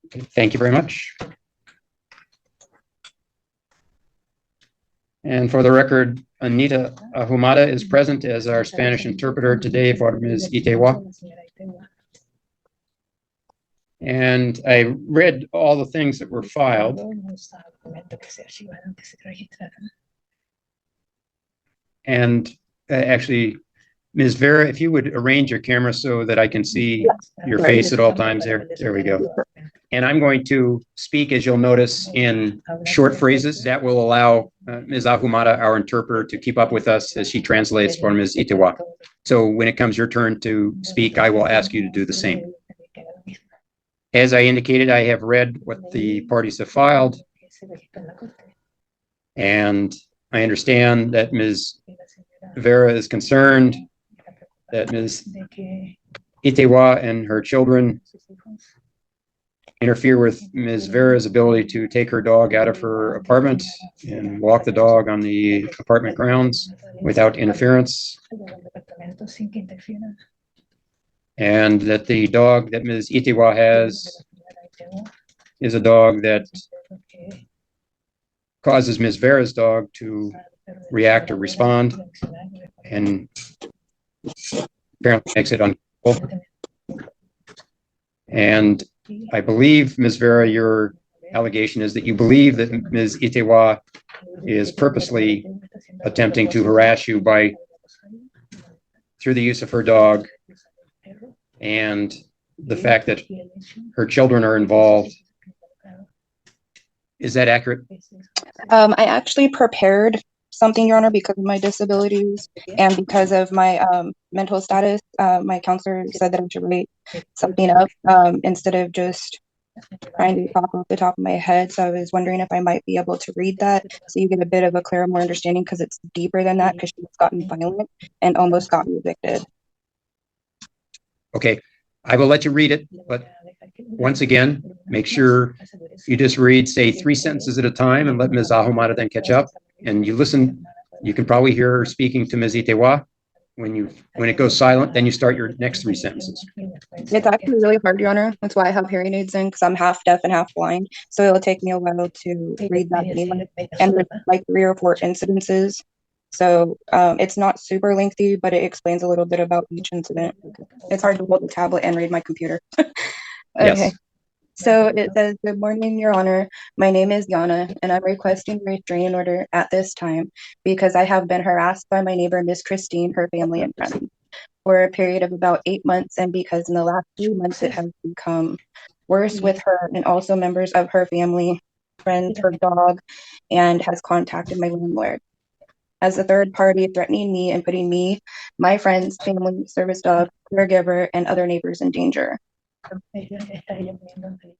Okay, thank you very much. And for the record, Anita Ahumada is present as our Spanish interpreter today for Ms. Itewa. And I read all the things that were filed. And actually, Ms. Vera, if you would arrange your camera so that I can see your face at all times there. There we go. And I'm going to speak, as you'll notice, in short phrases that will allow Ms. Ahumada, our interpreter, to keep up with us as she translates for Ms. Itewa. So when it comes your turn to speak, I will ask you to do the same. As I indicated, I have read what the parties have filed. And I understand that Ms. Vera is concerned that Ms. Itewa and her children interfere with Ms. Vera's ability to take her dog out of her apartment and walk the dog on the apartment grounds without interference. And that the dog that Ms. Itewa has is a dog that causes Ms. Vera's dog to react or respond and apparently makes it uncomfortable. And I believe, Ms. Vera, your allegation is that you believe that Ms. Itewa is purposely attempting to harass you through the use of her dog and the fact that her children are involved. Is that accurate? I actually prepared something, Your Honor, because of my disabilities and because of my mental status. My counselor said that I should write something up instead of just trying to talk off the top of my head. So I was wondering if I might be able to read that so you get a bit of a clearer, more understanding, because it's deeper than that, because she's gotten violent and almost got me evicted. Okay, I will let you read it, but once again, make sure you just read, say, 3 sentences at a time and let Ms. Ahumada then catch up. And you listen, you can probably hear her speaking to Ms. Itewa. When it goes silent, then you start your next 3 sentences. It's actually really hard, Your Honor. That's why I have hearing aids in, because I'm half deaf and half blind. So it'll take me a while to read that anyway. And there's like 3 or 4 incidences. So it's not super lengthy, but it explains a little bit about each incident. It's hard to hold the tablet and read my computer. Okay. Yes. So it says, "Good morning, Your Honor. My name is Yana, and I'm requesting a restraining order at this time because I have been harassed by my neighbor, Miss Christine, her family, and friends for a period of about 8 months, and because in the last 3 months it has become worse with her and also members of her family, friends, her dog, and has contacted my landlord as a third party, threatening me and putting me, my friends, family, service dog, caregiver, and other neighbors in danger. I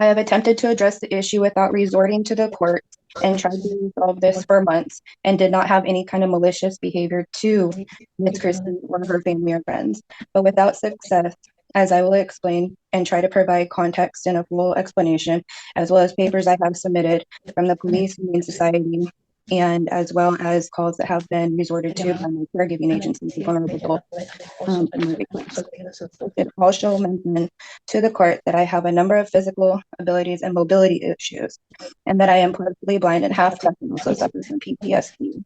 have attempted to address the issue without resorting to the court and tried to resolve this for months and did not have any kind of malicious behavior to Ms. Christine or her family or friends, but without success, as I will explain and try to provide context and a full explanation, as well as papers I have submitted from the Police Humane Society, and as well as calls that have been resorted to by my caregiving agency, vulnerable adults. It also mentioned to the court that I have a number of physical abilities and mobility issues, and that I am partially blind and half deaf and also suffer from PTSD.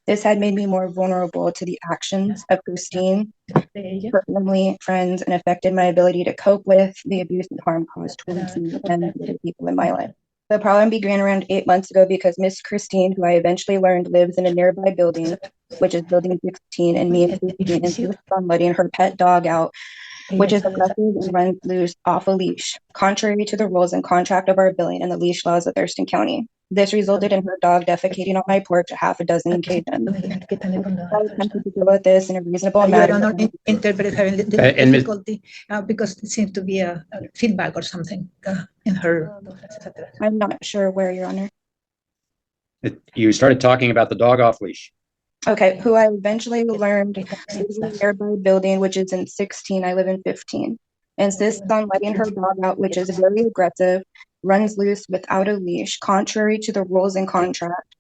This had made me more vulnerable to the actions of Christine, her family, friends, and affected my ability to cope with the abuse and harm caused towards me and the people in my life. The problem began around 8 months ago because Miss Christine, who I eventually learned lives in a nearby building, which is building 16, and me and Christine insist on letting her pet dog out, which is aggressive and runs loose off a leash, contrary to the rules and contract of our billing and the leash laws of Thurston County. This resulted in her dog defecating on my porch a half a dozen occasions. I attempted to deal with this in a reasonable manner. Interpret having difficulty because it seems to be a feedback or something in her. I'm not sure where, Your Honor. You started talking about the dog off leash. Okay, who I eventually learned lives in a nearby building, which is in 16. I live in 15. Insists on letting her dog out, which is very aggressive, runs loose without a leash, contrary to the rules and contract.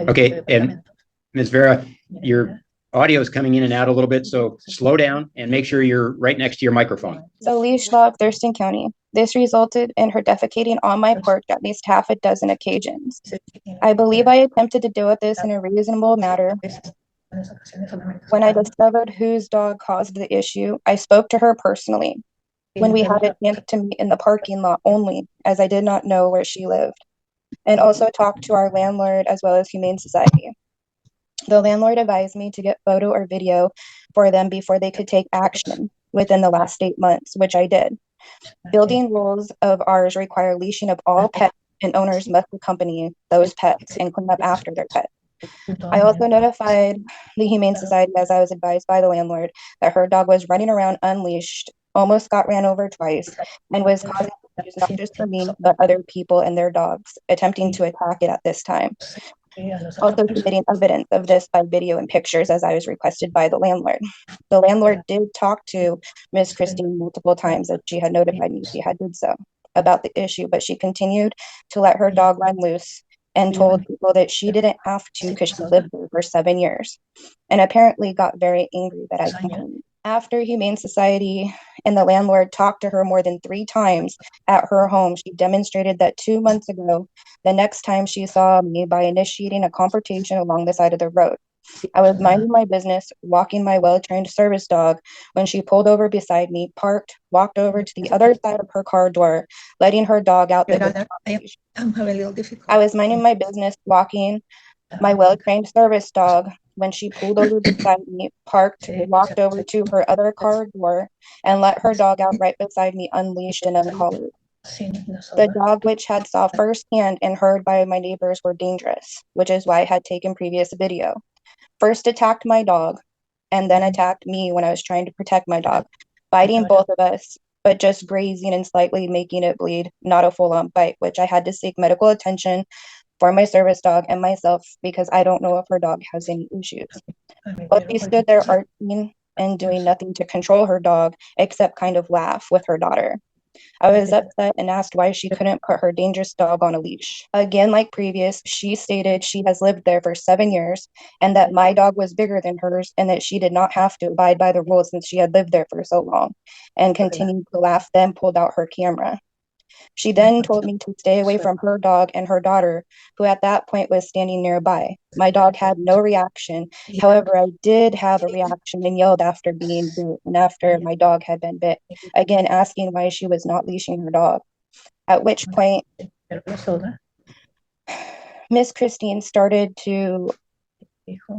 Okay, and Ms. Vera, you're audio is coming in and out a little bit, so slow down and make sure you're right next to your microphone. So leash law of Thurston County. This resulted in her defecating on my porch at least half a dozen occasions. I believe I attempted to deal with this in a reasonable manner. When I discovered whose dog caused the issue, I spoke to her personally when we had a chance to meet in the parking lot only, as I did not know where she lived, and also talked to our landlord as well as Humane Society. The landlord advised me to get photo or video for them before they could take action within the last 8 months, which I did. Building rules of ours require leashing of all pets, and owners must accompany those pets and clean up after their pets. I also notified the Humane Society, as I was advised by the landlord, that her dog was running around unleashed, almost got ran over twice, and was causing issues not just for me, but other people and their dogs, attempting to attack it at this time. Also submitting evidence of this by video and pictures, as I was requested by the landlord. The landlord did talk to Miss Christine multiple times, as she had notified me she had did so about the issue, but she continued to let her dog run loose and told people that she didn't have to because she lived there for 7 years, and apparently got very angry that I complained. After Humane Society and the landlord talked to her more than 3 times at her home, she demonstrated that 2 months ago, the next time she saw me, by initiating a confrontation along the side of the road. I was minding my business, walking my well-trained service dog, when she pulled over beside me, parked, walked over to the other side of her car door, letting her dog out. I'm having a little difficult. I was minding my business, walking my well-trained service dog, when she pulled over beside me, parked, walked over to her other car door, and let her dog out right beside me, unleashed and uncollared. The dog, which had saw firsthand and heard by my neighbors, were dangerous, which is why I had taken previous video. First attacked my dog, and then attacked me when I was trying to protect my dog, biting both of us, but just grazing and slightly making it bleed, not a full-on bite, which I had to seek medical attention for my service dog and myself, because I don't know if her dog has any issues. But she stood there arching and doing nothing to control her dog, except kind of laugh with her daughter. I was upset and asked why she couldn't put her dangerous dog on a leash. Again, like previous, she stated she has lived there for 7 years, and that my dog was bigger than hers, and that she did not have to abide by the rules since she had lived there for so long, and continued to laugh, then pulled out her camera. She then told me to stay away from her dog and her daughter, who at that point was standing nearby. My dog had no reaction. However, I did have a reaction and yelled after being bit and after my dog had been bit, again asking why she was not leashing her dog. At which point, Miss Christine started to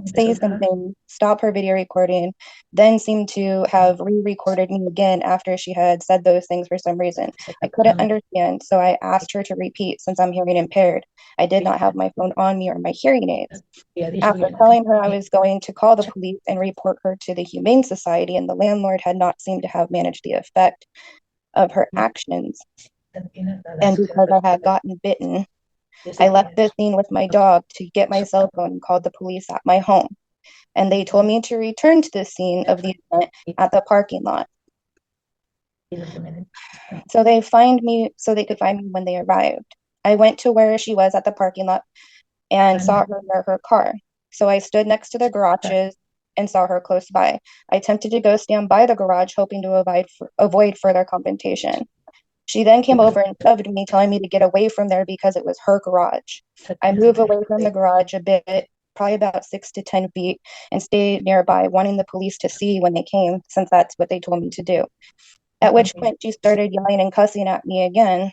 say something, stop her video recording, then seemed to have re-recorded me again after she had said those things for some reason. I couldn't understand, so I asked her to repeat since I'm hearing impaired. I did not have my phone on me or my hearing aids. After telling her I was going to call the police and report her to the Humane Society, and the landlord had not seemed to have managed the effect of her actions, and because I had gotten bitten, I left the scene with my dog to get my cell phone and called the police at my home. And they told me to return to the scene of the event at the parking lot. So they could find me when they arrived. I went to where she was at the parking lot and saw her near her car. So I stood next to the garages and saw her close by. I attempted to go stand by the garage, hoping to avoid further confrontation. She then came over and shoved me, telling me to get away from there because it was her garage. I moved away from the garage a bit, probably about 6 to 10 feet, and stayed nearby, wanting the police to see when they came, since that's what they told me to do. At which point she started yelling and cussing at me again,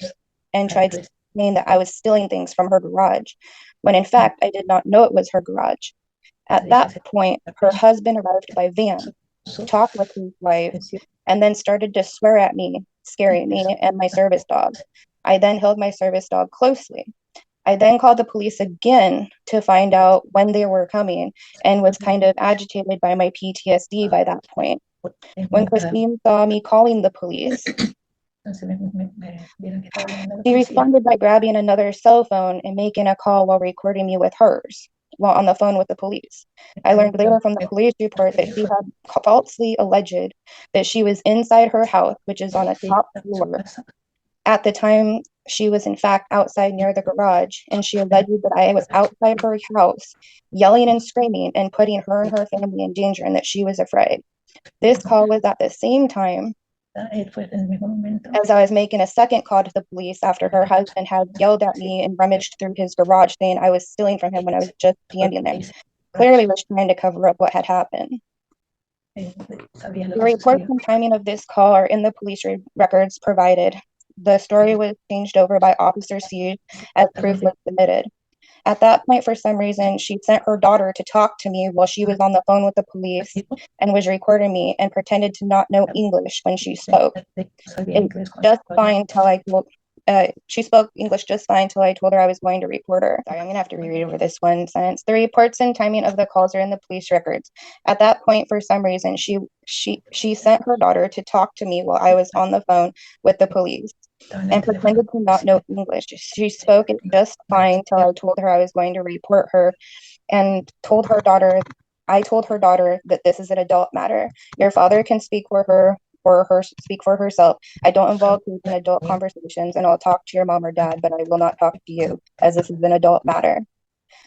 and tried to saying that I was stealing things from her garage, when in fact I did not know it was her garage. At that point, her husband arrived by van, talked with his wife, and then started to swear at me, scaring me and my service dog. I then held my service dog closely. I then called the police again to find out when they were coming, and was kind of agitated by my PTSD by that point. When Christine saw me calling the police, she responded by grabbing another cell phone and making a call while recording me with hers, while on the phone with the police. I learned later from the police report that she had falsely alleged that she was inside her house, which is on a top floor, at the time she was in fact outside near the garage, and she alleged that I was outside her house yelling and screaming and putting her and her family in danger and that she was afraid. This call was at the same time as I was making a second call to the police after her husband had yelled at me and rummaged through his garage saying I was stealing from him when I was just standing there. Clearly was trying to cover up what had happened. The reports and timing of this call are in the police records provided. The story was changed over by Officer Siege as proof was submitted. At that point, for some reason, she sent her daughter to talk to me while she was on the phone with the police and was recording me and pretended to not know English when she spoke. She spoke English just fine until I told her I was going to report her. Sorry, I'm gonna have to reread over this one sentence. The reports and timing of the calls are in the police records. At that point, for some reason, she sent her daughter to talk to me while I was on the phone with the police and pretended to not know English. She spoke it just fine till I told her I was going to report her and I told her daughter that this is an adult matter. Your father can speak for her or speak for herself. I don't involve kids in adult conversations, and I'll talk to your mom or dad, but I will not talk to you as this is an adult matter.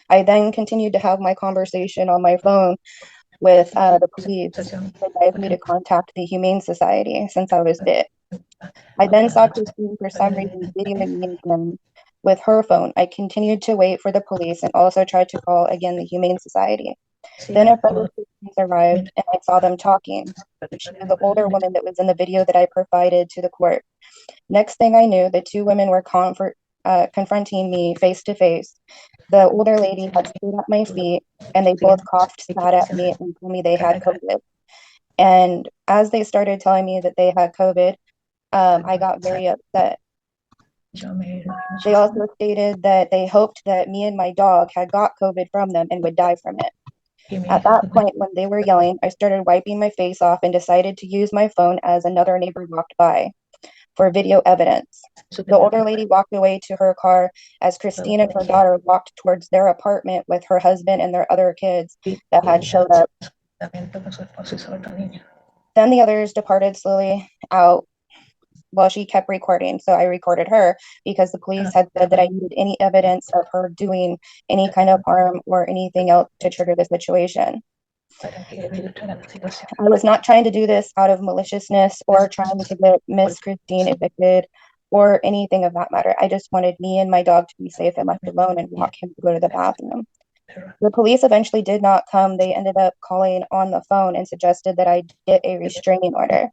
I then continued to have my conversation on my phone with the police to advise me to contact the Humane Society since I was bit. I then saw Christine for some reason videoing me again with her phone. I continued to wait for the police and also tried to call again the Humane Society. Then a friend of Christine's arrived and I saw them talking. She was the older woman that was in the video that I provided to the court. Next thing I knew, the two women were confronting me face to face. The older lady had stood at my feet and they both coughed, spat at me, and told me they had COVID. And as they started telling me that they had COVID, I got very upset. They also stated that they hoped that me and my dog had got COVID from them and would die from it. At that point, when they were yelling, I started wiping my face off and decided to use my phone as another neighbor walked by for video evidence. The older lady walked away to her car as Christine and her daughter walked towards their apartment with her husband and their other kids that had showed up. Then the others departed slowly out while she kept recording. So I recorded her because the police had said that I needed any evidence of her doing any kind of harm or anything else to trigger the situation. I was not trying to do this out of maliciousness or trying to get Miss Christine evicted or anything of that matter. I just wanted me and my dog to be safe and left alone and walk him to go to the bathroom. The police eventually did not come. They ended up calling on the phone and suggested that I get a restraining order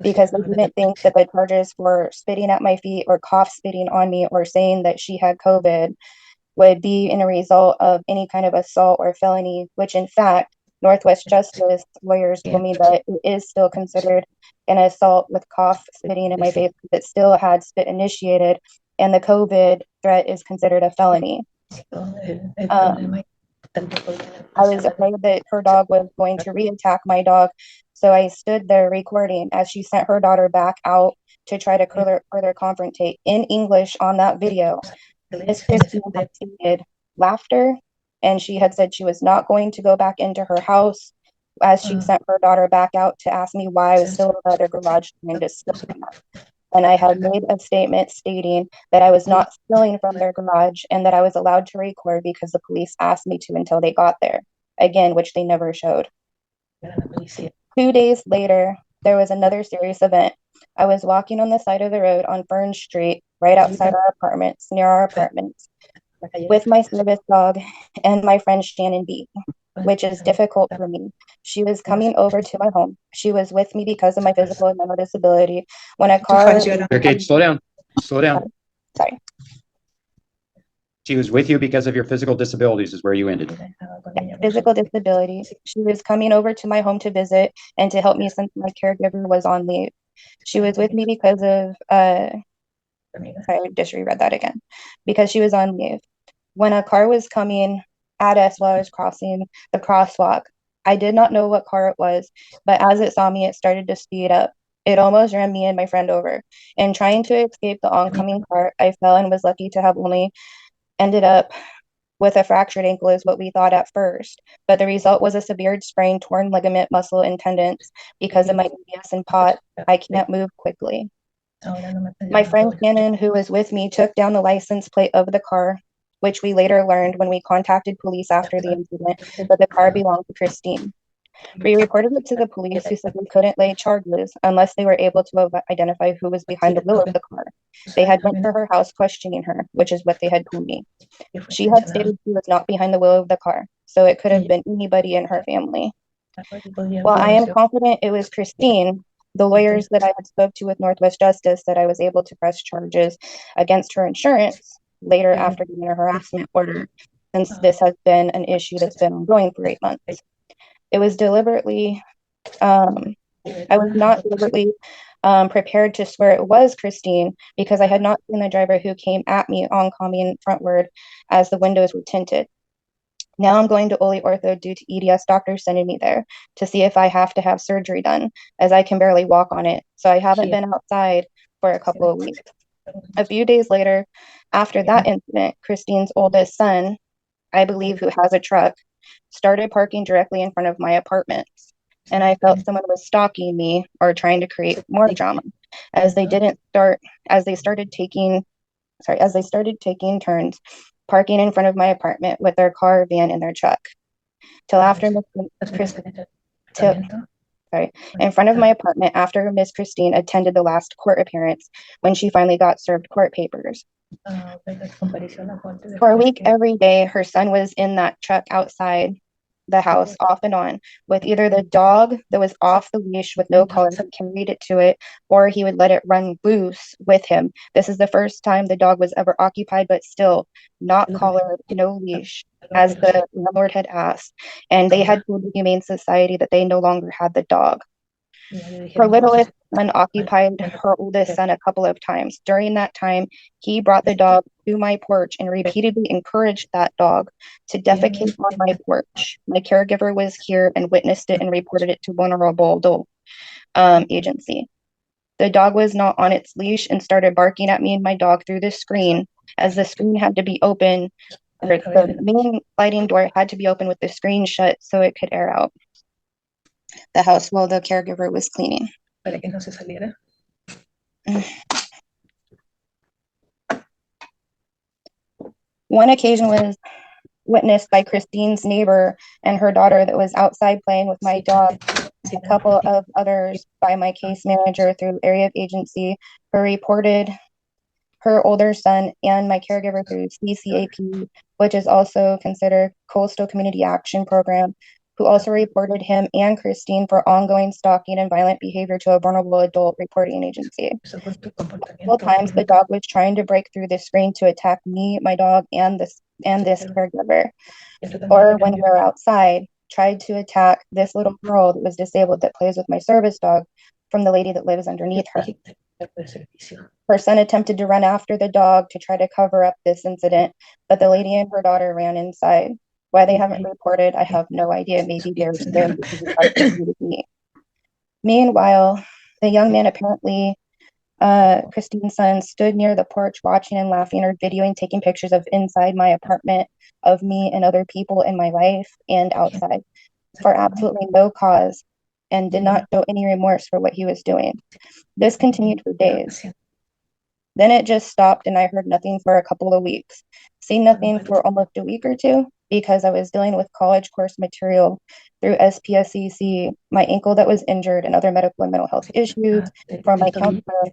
because they didn't think that the charges for spitting at my feet or cough spitting on me or saying that she had COVID would be in a result of any kind of assault or felony, which in fact, Northwest Justice lawyers told me that it is still considered an assault with cough spitting in my face because it still had spit initiated, and the COVID threat is considered a felony. I was afraid that her dog was going to re-attack my dog, so I stood there recording as she sent her daughter back out to try to further confrontate in English on that video. Miss Christine had stated laughter, and she had said she was not going to go back into her house as she sent her daughter back out to ask me why I was still in the other garage trying to steal from her. And I had made a statement stating that I was not stealing from their garage and that I was allowed to record because the police asked me to until they got there, again, which they never showed. 2 days later, there was another serious event. I was walking on the side of the road on Fern Street, right outside our apartments, near our apartments, with my service dog and my friend Shannon B, which is difficult for me. She was coming over to my home. She was with me because of my physical and mental disability. When a car... Okay, slow down. Slow down. Sorry. She was with you because of your physical disabilities is where you ended. Physical disability. She was coming over to my home to visit and to help me since my caregiver was on leave. She was with me because of... Sorry, I just reread that again. Because she was on leave. When a car was coming at us while I was crossing the crosswalk, I did not know what car it was, but as it saw me, it started to speed up. It almost ran me and my friend over. In trying to escape the oncoming car, I fell and was lucky to have only ended up with a fractured ankle is what we thought at first, but the result was a severe sprain, torn ligament, muscle, and tendons. Because of my EBS and POT, I can't move quickly. My friend Shannon, who was with me, took down the license plate of the car, which we later learned when we contacted police after the incident that the car belonged to Christine. We reported it to the police, who said we couldn't lay charges unless they were able to identify who was behind the wheel of the car. They had went to her house questioning her, which is what they had told me. She had stated she was not behind the wheel of the car, so it could have been anybody in her family. While I am confident it was Christine, the lawyers that I had spoke to with Northwest Justice said I was able to press charges against her insurance later after getting a harassment order, since this has been an issue that's been ongoing for 8 months. It was deliberately, I was not deliberately prepared to swear it was Christine because I had not seen the driver who came at me oncoming frontward as the windows were tinted. Now I'm going to Ole Ortho due to EDS doctors sending me there to see if I have to have surgery done, as I can barely walk on it. So I haven't been outside for a couple of weeks. A few days later, after that incident, Christine's oldest son, I believe, who has a truck, started parking directly in front of my apartments. And I felt someone was stalking me or trying to create more drama, as they started taking turns parking in front of my apartment with their car, van, and their truck. In front of my apartment after Miss Christine attended the last court appearance when she finally got served court papers. For a week, every day, her son was in that truck outside the house, off and on, with either the dog that was off the leash with no collar, he carried it to it, or he would let it run loose with him. This is the first time the dog was ever occupied, but still not collared, no leash, as the landlord had asked. And they had told the Humane Society that they no longer had the dog. Her littlest son occupied her oldest son a couple of times. During that time, he brought the dog to my porch and repeatedly encouraged that dog to defecate on my porch. My caregiver was here and witnessed it and reported it to vulnerable adult agency. The dog was not on its leash and started barking at me and my dog through the screen, as the screen had to be open, or the main sliding door had to be open with the screen shut so it could air out the house while the caregiver was cleaning. One occasion was witnessed by Christine's neighbor and her daughter that was outside playing with my dog. A couple of others by my case manager through area of agency who reported her older son and my caregiver through CCAP, which is also considered Coastal Community Action Program, who also reported him and Christine for ongoing stalking and violent behavior to a vulnerable adult reporting agency. Multiple times, the dog was trying to break through the screen to attack me, my dog, and this caregiver. Or when we were outside, tried to attack this little girl that was disabled that plays with my service dog from the lady that lives underneath her. Her son attempted to run after the dog to try to cover up this incident, but the lady and her daughter ran inside. Why they haven't reported, I have no idea. Maybe they're scared because it's hard to with me. Meanwhile, the young man, apparently Christine's son, stood near the porch watching and laughing or videoing, taking pictures of inside my apartment of me and other people in my life and outside for absolutely no cause, and did not show any remorse for what he was doing. This continued for days. Then it just stopped and I heard nothing for a couple of weeks. Seen nothing for almost a week or two because I was dealing with college course material through SPSCC, my ankle that was injured, and other medical and mental health issues from my counselor.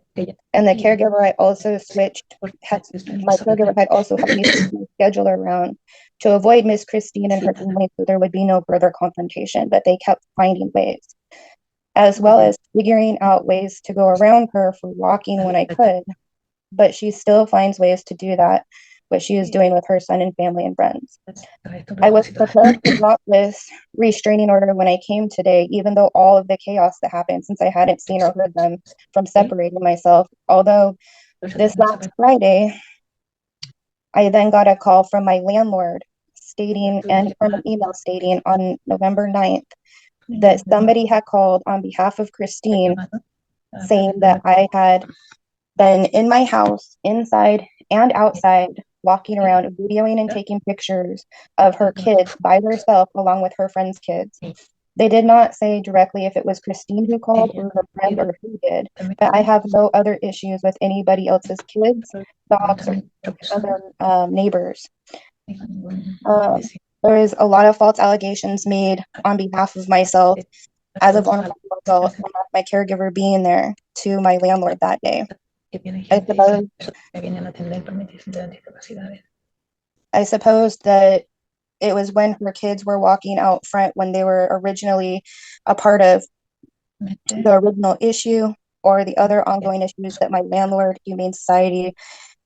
And the caregiver I also my caregiver had also helped me switch my schedule around to avoid Miss Christine and her family so there would be no further confrontation, but they kept finding ways, as well as figuring out ways to go around her for walking when I could. But she still finds ways to do that, what she is doing with her son and family and friends. I was prepared to drop this restraining order when I came today, even though all of the chaos that happened since I hadn't seen or heard them from separating myself. Although this last Friday, I then got a call from my landlord stating, and from an email stating on November 9th, that somebody had called on behalf of Christine saying that I had been in my house, inside and outside, walking around, videoing and taking pictures of her kids by herself along with her friends' kids. They did not say directly if it was Christine who called or her friend or who did, but I have no other issues with anybody else's kids, dogs, or other neighbors. There is a lot of false allegations made on behalf of myself as a vulnerable adult and my caregiver being there to my landlord that day. I suppose that it was when her kids were walking out front when they were originally a part of the original issue or the other ongoing issues that my landlord, Humane Society,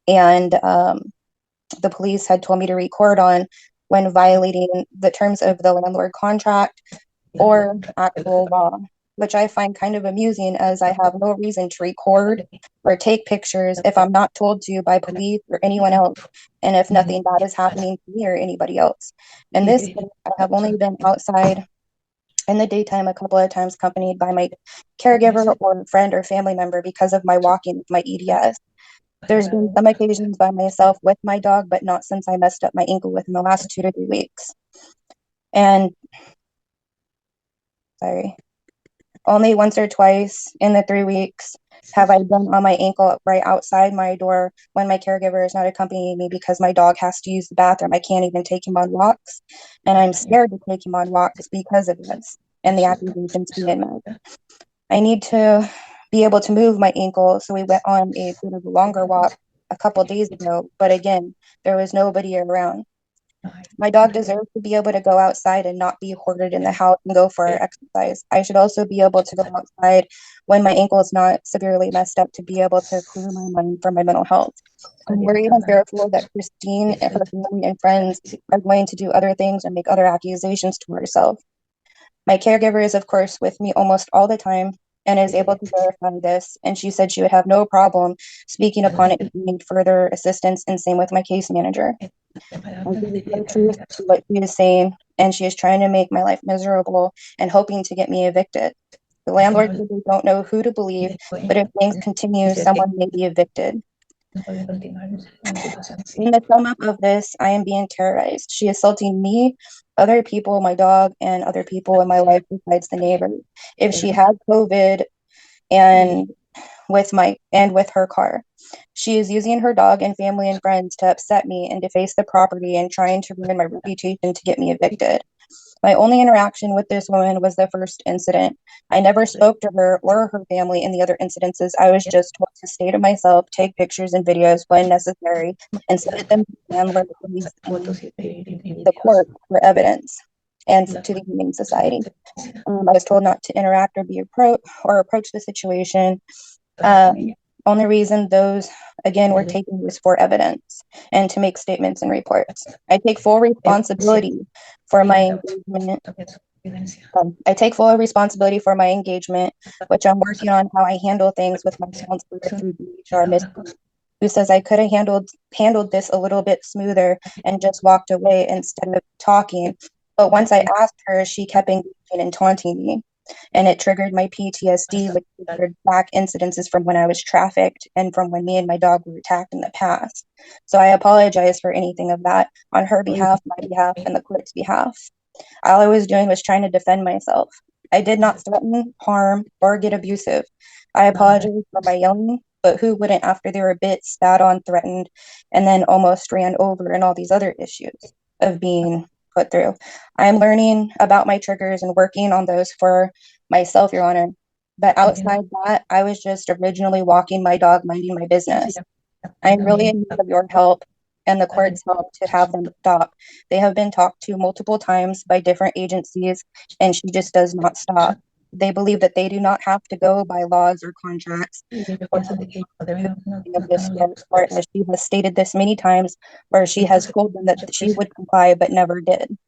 and the police had told me to record on when violating the terms of the landlord contract or actual law, which I find kind of amusing as I have no reason to record or take pictures if I'm not told to by police or anyone else, and if nothing bad is happening to me or anybody else. In this case, I have only been outside in the daytime a couple of times accompanied by my caregiver or friend or family member because of my walking with my EDS. There's been some occasions by myself with my dog, but not since I messed up my ankle within the last 2 to 3 weeks. And only once or twice in the 3 weeks have I been on my ankle right outside my door when my caregiver is not accompanying me because my dog has to use the bathroom. I can't even take him on walks, and I'm scared to take him on walks because of this and the accusations being made. I need to be able to move my ankle, so we went on a bit of a longer walk a couple days ago, but again, there was nobody around. My dog deserves to be able to go outside and not be hoarded in the house and go for exercise. I should also be able to go outside when my ankle is not severely messed up to be able to clear my mind for my mental health. I'm worried and fearful that Christine and her family and friends are going to do other things and make other accusations to herself. My caregiver is, of course, with me almost all the time and is able to verify this, and she said she would have no problem speaking upon it if we need further assistance, and same with my case manager. I give no truth to what she is saying, and she is trying to make my life miserable and hoping to get me evicted. The landlord said they don't know who to believe, but if things continue, someone may be evicted. In the sum up of this, I am being terrorized. She is assaulting me, other people, my dog, and other people in my life besides the neighbors. If she had COVID and with her car, she is using her dog and family and friends to upset me and deface the property and trying to ruin my reputation to get me evicted. My only interaction with this woman was the first incident. I never spoke to her or her family in the other incidences. I was just told to stay to myself, take pictures and videos when necessary, and submit them to the landlord, police, and the court for evidence and to the Humane Society. I was told not to interact or approach the situation. Only reason those, again, were taken was for evidence and to make statements and reports. I take full responsibility for my engagement. Which I'm working on how I handle things with my counselor through BHR, Miss, who says I could have handled this a little bit smoother and just walked away instead of talking. But once I asked her, she kept engaging and taunting me. And it triggered my PTSD, which triggered back incidences from when I was trafficked and from when me and my dog were attacked in the past. So I apologize for anything of that on her behalf, my behalf, and the court's behalf. All I was doing was trying to defend myself. I did not threaten, harm, or get abusive. I apologize for my yelling, but who wouldn't after they were bit, spat on, threatened, and then almost ran over and all these other issues of being put through. I'm learning about my triggers and working on those for myself, Your Honor. But outside that, I was just originally walking my dog, minding my business. I'm really in need of your help and the court's help to have them stop. They have been talked to multiple times by different agencies, and she just does not stop. They believe that they do not have to go by laws or contracts. Or of this court, as she has stated this many times, where she has told them that she would comply but never did.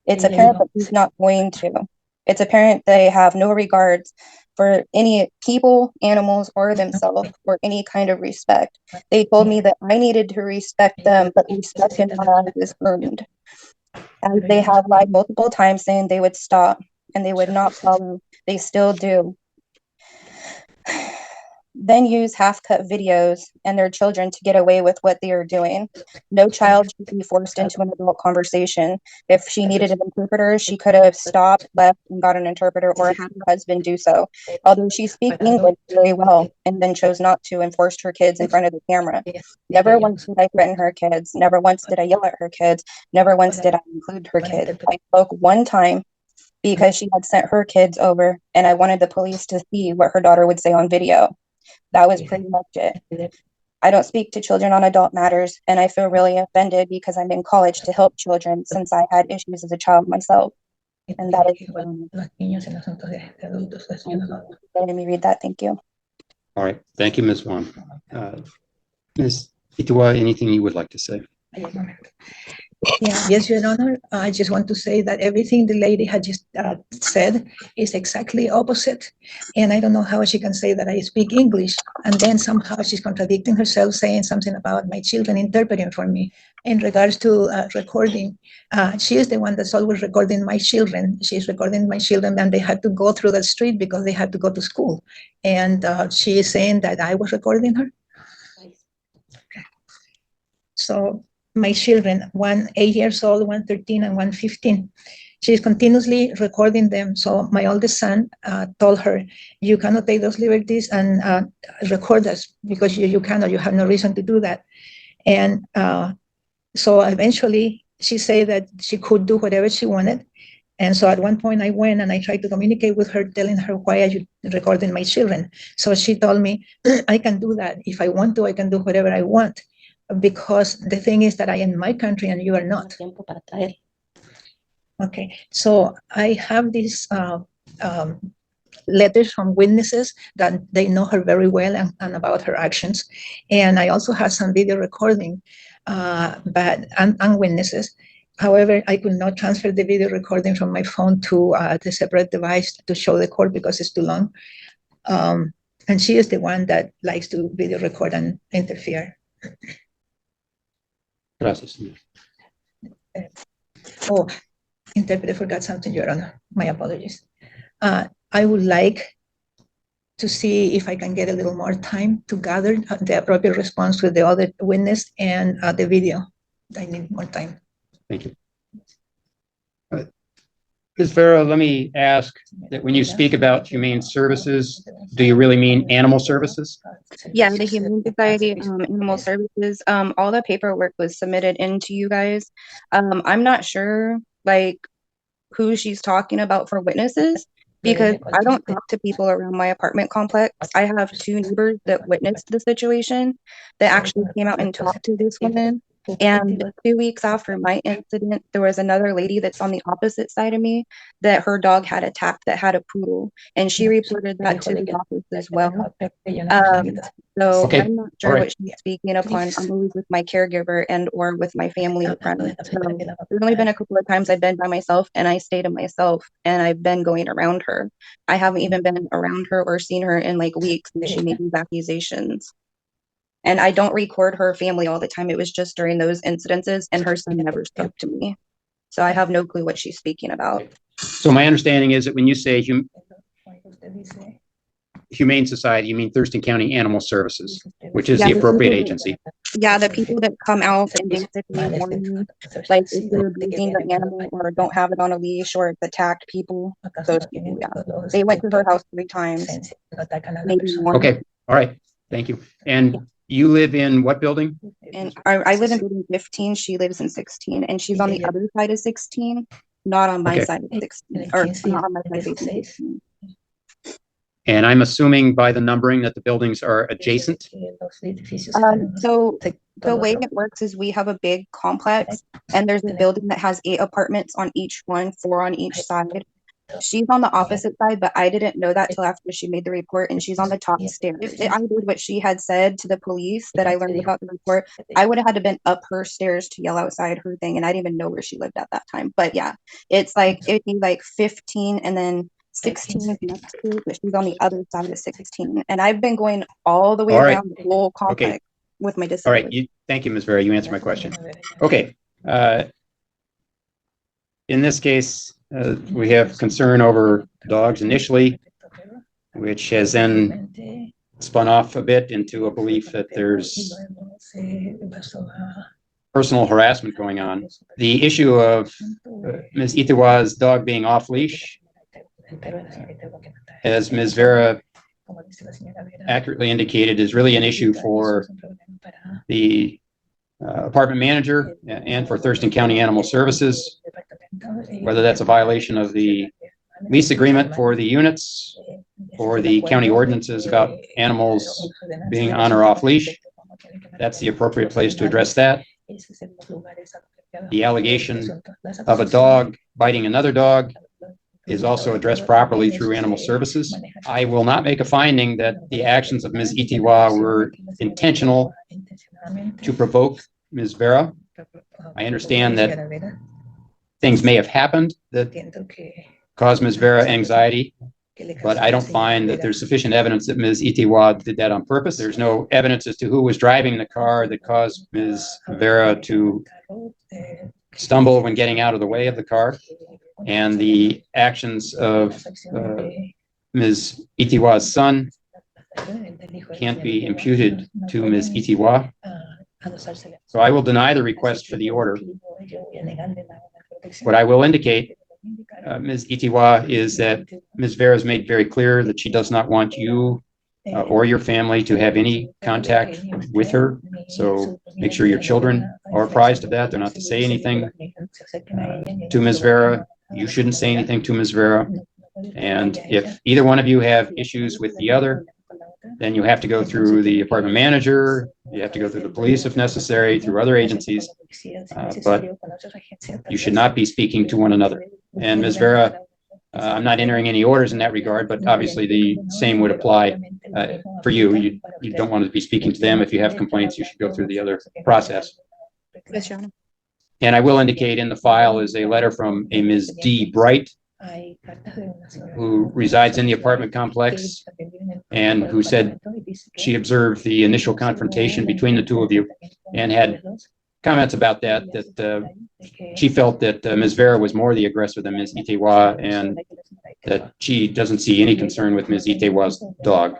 It's apparent that she's not going to. It's apparent they have no regards for any people, animals, or themselves, or any kind of respect. They told me that I needed to respect them, but respect in my eyes is earned. As they have lied multiple times saying they would stop and they would not follow, they still do. then use half-cut videos and their children to get away with what they are doing. No child should be forced into an adult conversation. If she needed an interpreter, she could have stopped, left, and got an interpreter, or had her husband do so. Although she speaks English very well and then chose not to and forced her kids in front of the camera. Never once did I threaten her kids. Never once did I yell at her kids. Never once did I include her kids. I spoke one time because she had sent her kids over and I wanted the police to see what her daughter would say on video. That was pretty much it. I don't speak to children on adult matters, and I feel really offended because I'm in college to help children since I had issues as a child myself. And that is letting me read that. Thank you. All right. Thank you, Ms. Wong. Ms. Itua, anything you would like to say? Yeah, yes, Your Honor. I just want to say that everything the lady had just said is exactly opposite. And I don't know how she can say that I speak English and then somehow she's contradicting herself, saying something about my children interpreting for me. In regards to recording, she is the one that's always recording my children. She's recording my children and they had to go through the street because they had to go to school. And she is saying that I was recording her. Okay. So my children, one 8 years old, one 13, and one 15. She's continuously recording them. So my oldest son told her, you cannot take those liberties and record us because you cannot, you have no reason to do that. And so eventually she said that she could do whatever she wanted. And so at one point I went and I tried to communicate with her, telling her, why are you recording my children? So she told me, I can do that. If I want to, I can do whatever I want. Because the thing is that I am in my country and you are not. Okay, so I have these letters from witnesses that they know her very well and about her actions. And I also have some video recording and witnesses. However, I could not transfer the video recording from my phone to the separate device to show the court because it's too long. And she is the one that likes to video record and interfere. Gracias. Oh, interpreter forgot something, Your Honor. My apologies. I would like to see if I can get a little more time to gather the appropriate response with the other witness and the video. I need more time. Thank you. Ms. Vera, let me ask that when you speak about humane services, do you really mean animal services? Yeah, the Humane Society, Animal Services, all the paperwork was submitted into you guys. I'm not sure like who she's talking about for witnesses because I don't talk to people around my apartment complex. I have 2 neighbors that witnessed the situation that actually came out and talked to this woman. And 2 weeks after my incident, there was another lady that's on the opposite side of me that her dog had attacked that had a poodle, and she reported that to the office as well. So Okay. I'm not sure what she's speaking upon. I'm always with my caregiver and or with my family and friends. So there's only been a couple of times I've been by myself and I stay to myself and I've been going around her. I haven't even been around her or seen her in like weeks and she made these accusations. And I don't record her family all the time. It was just during those incidences and her son never spoke to me. So I have no clue what she's speaking about. So my understanding is that when you say Humane Society, you mean Thurston County Animal Services, which is the appropriate agency. Yeah, the people that come out and basically warn you, like if you're abusing your animal or don't have it on a leash or it's attacked people, those people, yeah. They went to her house 3 times, maybe more. Okay, all right, thank you. And you live in what building? And I live in building 15, she lives in 16, and she's on the other side of 16, not on my side of 16, or not on my side of 16. And I'm assuming by the numbering that the buildings are adjacent? So the way it works is we have a big complex and there's a building that has 8 apartments on each one, 4 on each side. She's on the opposite side, but I didn't know that till after she made the report, and she's on the top stairs. If I did what she had said to the police that I learned about the report, I would have had to been up her stairs to yell outside her thing, and I didn't even know where she lived at that time. But yeah, it's like it'd be like 15 and then 16 next to her, but she's on the other side of 16. And I've been going all the way around the whole complex with my disability. All right, thank you, Ms. Vera. You answered my question. Okay. In this case, we have concern over dogs initially, which has then spun off a bit into a belief that there's personal harassment going on. The issue of Ms. Itiwa's dog being off leash, as Ms. Vera accurately indicated, is really an issue for the apartment manager and for Thurston County Animal Services, whether that's a violation of the lease agreement for the units or the county ordinances about animals being on or off leash. That's the appropriate place to address that. The allegation of a dog biting another dog is also addressed properly through Animal Services. I will not make a finding that the actions of Ms. Itiwa were intentional to provoke Ms. Vera. I understand that things may have happened that caused Ms. Vera anxiety, but I don't find that there's sufficient evidence that Ms. Itiwa did that on purpose. There's no evidence as to who was driving the car that caused Ms. Vera to stumble when getting out of the way of the car. And the actions of Ms. Itiwa's son can't be imputed to Ms. Itiwa. So I will deny the request for the order. What I will indicate, Ms. Itiwa, is that Ms. Vera has made very clear that she does not want you or your family to have any contact with her. So make sure your children are apprised of that. They're not to say anything to Ms. Vera. You shouldn't say anything to Ms. Vera. And if either one of you have issues with the other, then you have to go through the apartment manager, you have to go through the police if necessary, through other agencies, but you should not be speaking to one another. And Ms. Vera, I'm not entering any orders in that regard, but obviously the same would apply for you. You don't want to be speaking to them. If you have complaints, you should go through the other process. Yes, Your Honor. And I will indicate in the file is a letter from a Ms. D. Bright, who resides in the apartment complex and who said she observed the initial confrontation between the two of you and had comments about that she felt that Ms. Vera was more the aggressor than Ms. Itiwa, and that she doesn't see any concern with Ms. Itiwa's dog.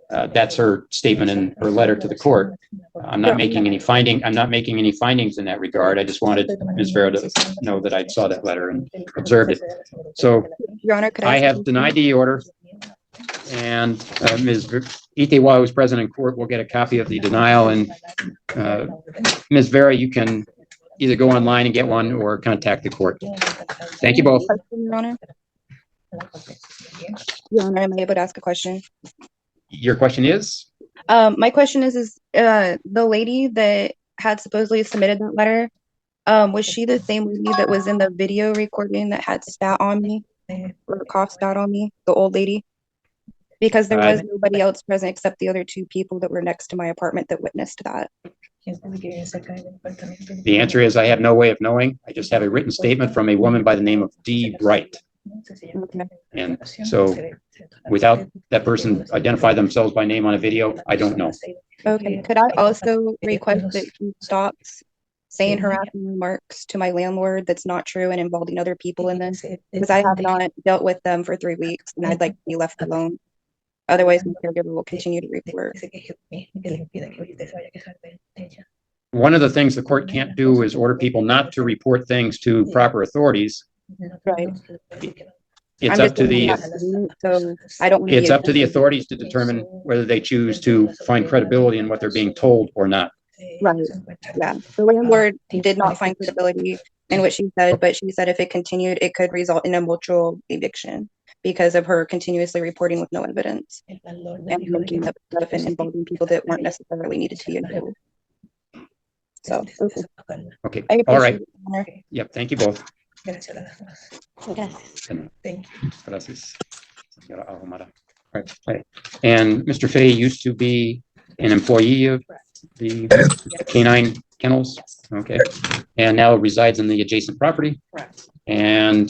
That's her statement in her letter to the court. I'm not making any findings in that regard. I just wanted Ms. Vera to know that I saw that letter and observed it. So, Your Honor, could I have denied the order, and Ms. Itiwa, who's present in court, will get a copy of the denial. And Ms. Vera, you can either go online and get one or contact the court. Thank you both. Your Honor. Your Honor, am I able to ask a question? Your question is? My question is the lady that had supposedly submitted that letter, was she the same lady that was in the video recording that had spat on me or cough spat on me, the old lady? Because there was nobody else present except the other two people that were next to my apartment that witnessed that. The answer is I have no way of knowing. I just have a written statement from a woman by the name of D. Bright. Okay. And so without that person identify themselves by name on a video, I don't know. Okay. Could I also request that he stops saying harassing remarks to my landlord that's not true and involving other people in this? Because I have not dealt with them for 3 weeks and I'd like to be left alone. Otherwise, my caregiver will continue to report. One of the things the court can't do is order people not to report things to proper authorities. Right. It's up to the so I don't. It's up to the authorities to determine whether they choose to find credibility in what they're being told or not. Right. Yeah. The landlord did not find credibility in what she said, but she said if it continued, it could result in a mutual eviction because of her continuously reporting with no evidence and making up stuff and involving people that weren't necessarily needed to be involved. So, Okay. I All right. appreciate it. Yep. Thank you both. Thank you. Gracias. Señora Ahumada. Right. And Mr. Fay used to be an employee of the canine kennels. Okay. And now resides in the adjacent property. Correct. And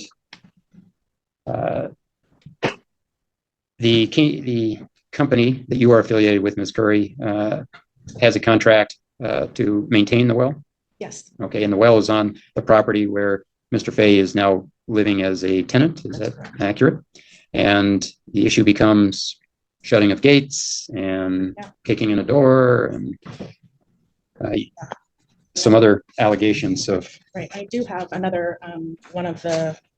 the company that you are affiliated with, Ms. Curry, has a contract to maintain the well. Yes. Okay. And the well is on the property where Mr. Fay is now living as a tenant. Is that accurate? And the issue becomes, shutting of gates and Yeah. kicking in a door and some other allegations of, Right, I do have another,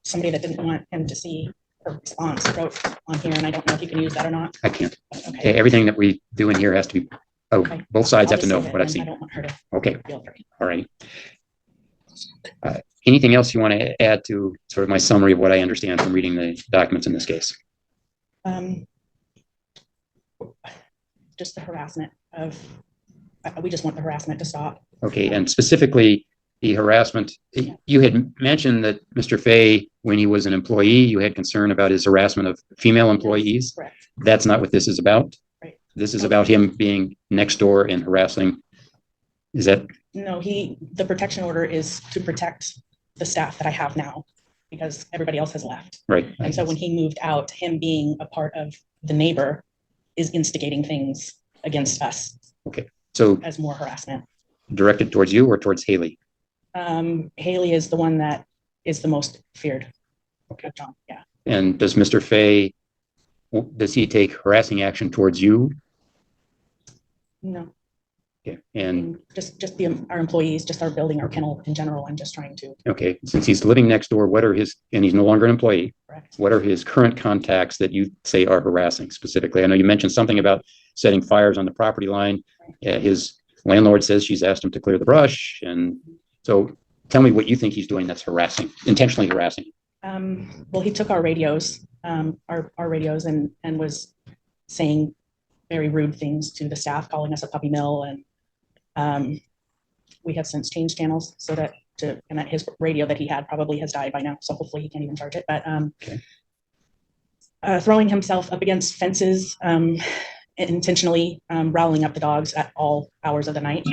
somebody that didn't want him to see her response wrote on here, and I don't know if you can use that or not. I can't. Okay. Everything that we do in here has to be, Okay. both sides I'll have to just know save it, what I've and seen. I don't want her to Okay, feel afraid. all right. Anything else you want to add to sort of my summary of what I understand from reading the documents in this case? Just the harassment of, we just want the harassment to stop. Okay, and specifically the harassment, you had mentioned that Mr. Fay, when he was an employee, you had concern about his harassment of female employees. Correct. That's not what this is about. Right. This is about him being next door and harassing. Is that? No, the protection order is to protect the staff that I have now, because everybody else has left. Right. And so when he moved out, him being a part of the neighbor is instigating things against us. Okay. So as more harassment. Directed towards you or towards Haley? Haley is the one that is the most feared. Okay. John, yeah. And does Mr. Fay, does he take harassing action towards you? No. Okay. And just our employees, just our building, our kennel in general. I'm just trying to. okay, since he's living next door, what are his, and he's no longer an employee, Correct. What are his current contacts that you say are harassing specifically? I know you mentioned something about setting fires on the property line. His landlord says she's asked him to clear the brush. And so tell me what you think he's doing that's harassing, intentionally harassing. Well, he took our radios, our radios and was saying very rude things to the staff, calling us a puppy mill. And we have since changed channels so that and that his radio that he had probably has died by now. So hopefully he can't even charge it. But throwing himself up against fences, intentionally riling up the dogs at all hours of the night.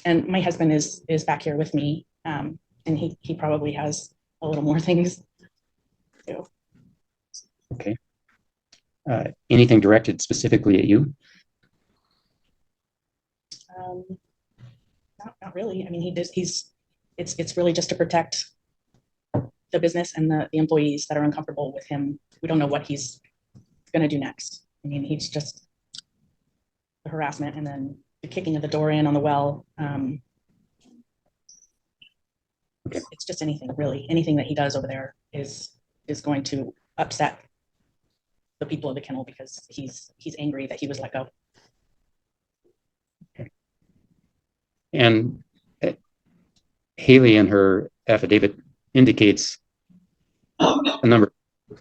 And my husband is back here with me, and he probably has a little more things too. Okay. Anything directed specifically at you? Not really. I mean, it's really just to protect the business and the employees that are uncomfortable with him. We don't know what he's going to do next. I mean, he's just the harassment and then the kicking of the door in on the well. Okay. It's just anything really. Anything that he does over there is going to upset the people of the kennel because he's angry that he was let go. Okay. And Haley in her affidavit indicates a number.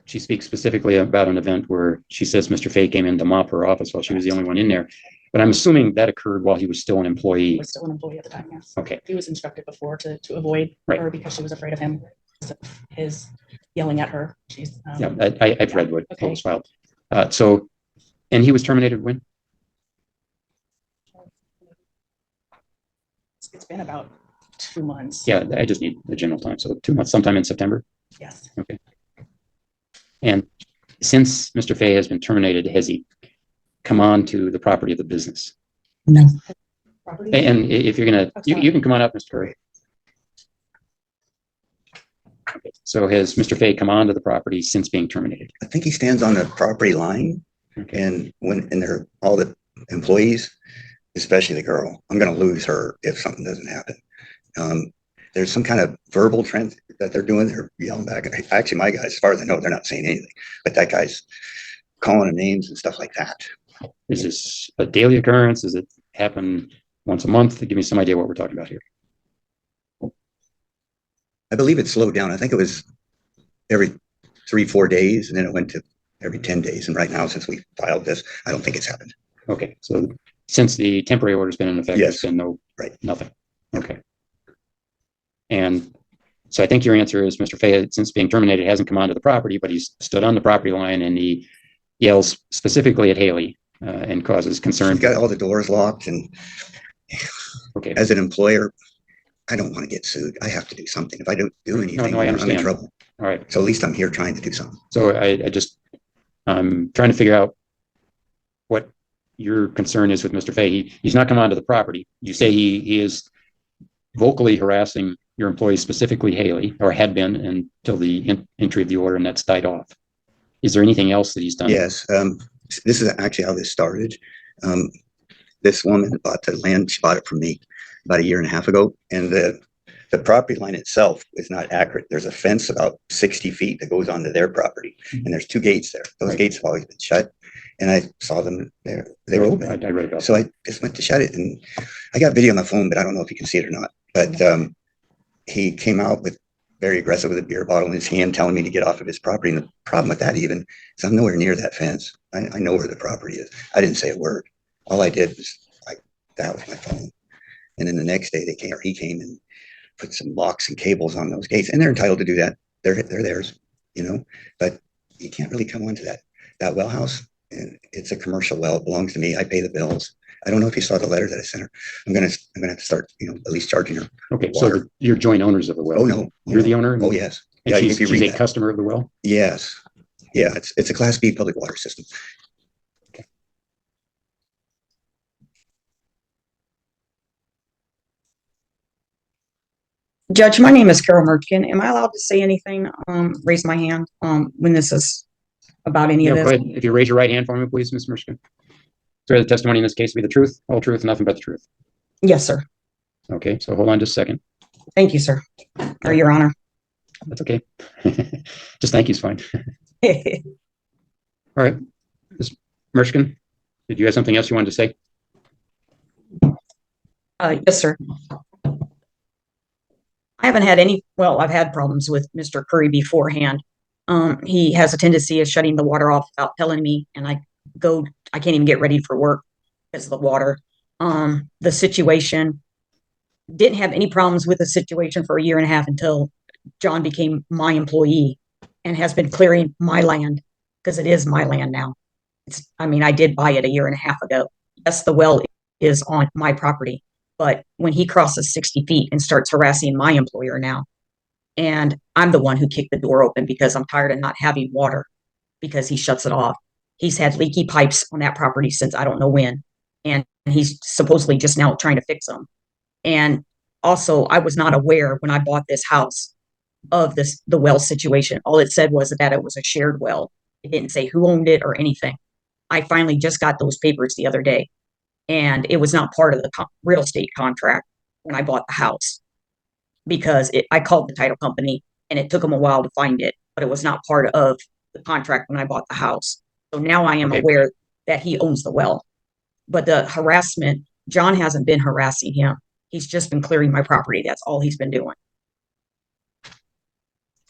She speaks specifically about an event where she says Mr. Fay came in to mop her office while she was the only one in there. But I'm assuming that occurred while he was still an employee. He was still an employee at the time, yes. Okay. He was instructed before to avoid her because she was afraid of him. His yelling at her. She's Yeah, I've read what was filed. And he was terminated when? It's been about 2 months. Yeah, I just need the general time. So 2 months, sometime in September. Yes. Okay. And since Mr. Fay has been terminated, has he come on to the property of the business? No. Property? And if you're gonna, you can come on up, Mr. Fay. Okay. So has Mr. Fay come on to the property since being terminated? I think he stands on the property line, Okay. and they're all the employees, especially the girl. I'm going to lose her if something doesn't happen. There's some kind of verbal trend that they're doing. They're yelling back. Actually, my guys, as far as I know, they're not saying anything, but that guy's calling them names and stuff like that. Is this a daily occurrence? Does it happen once a month? Give me some idea what we're talking about here. I believe it slowed down. I think it was every 3-4 days, and then it went to every 10 days. And right now, since we filed this, I don't think it's happened. Okay. So since the temporary order's been in effect, Yes. there's been nothing. Yep. Okay. And so I think your answer is Mr. Fay, since being terminated, hasn't come onto the property, but he's stood on the property line and he yells specifically at Haley and causes concern. He's got all the doors locked, and Okay. as an employer, I don't want to get sued. I have to do something. If I don't do anything, I I'm in understand. trouble. All right. So at least I'm here trying to do something. So I'm trying to figure out what your concern is with Mr. Fay. He's not come onto the property. You say he is vocally harassing your employees, specifically Haley, or had been until the entry of the order, and that's died off. Is there anything else that he's done? Yes, this is actually how this started. This woman bought the land, she bought it from me about 1.5 years ago, and the property line itself is not accurate. There's a fence about 60 feet that goes onto their property, and there's 2 gates there. Those gates have always been shut, and I saw them there. They were open. I read about So I just went to shut it, and I got video on my phone, but I don't know if you can see it or not. But he came out with very aggressive with a beer bottle in his hand, telling me to get off of his property. And the problem with that even is I'm nowhere near that fence. I know where the property is. I didn't say a word. All I did was like that with my phone. And then the next day he came and put some locks and cables on those gates, and they're entitled to do that. They're theirs, you know, but you can't really come onto that well house. And it's a commercial well. It belongs to me. I pay the bills. I don't know if you saw the letter that I sent her. I'm gonna have to start, you know, at least charging her. Okay, water. so you're joint owners of the well. Oh no, You're the owner. Oh yes. And Yeah, she's, you she's read a that. customer of the well. Yes. Yeah, it's a Class B public water system. Judge, my name is Carol Mertkin. Am I allowed to say anything? Raise my hand when this is about any Yeah, of go this? ahead. If you raise your right hand for me, please, Ms. Mershkin. Swear the testimony in this case to be the truth, whole truth, and nothing but the truth. Yes, sir. Okay, so hold on just a second. Thank you, sir. Or Your Honor. That's okay. Just thank you is fine. All right. Ms. Mershkin, did you have something else you wanted to say? Yes, sir. I haven't had I've had problems with Mr. Curry beforehand. He has a tendency of shutting the water off without telling me, and I can't even get ready for work because of the water. The situation, didn't have any problems with the situation for 1.5 years until John became my employee and has been clearing my land because it is my land now. I did buy it 1.5 years ago. Yes, the well is on my property, but when he crosses 60 feet and starts harassing my employer now, and I'm the one who kicked the door open because I'm tired of not having water because he shuts it off. He's had leaky pipes on that property since I don't know when, and he's supposedly just now trying to fix them. And also, I was not aware when I bought this house of the well situation. All it said was that it was a shared well. It didn't say who owned it or anything. I finally just got those papers the other day, and it was not part of the real estate contract when I bought the house because I called the title company and it took them a while to find it, but it was not part of the contract when I bought the house. So now I am aware that he owns the well. But the harassment, John hasn't been harassing him. He's just been clearing my property. That's all he's been doing.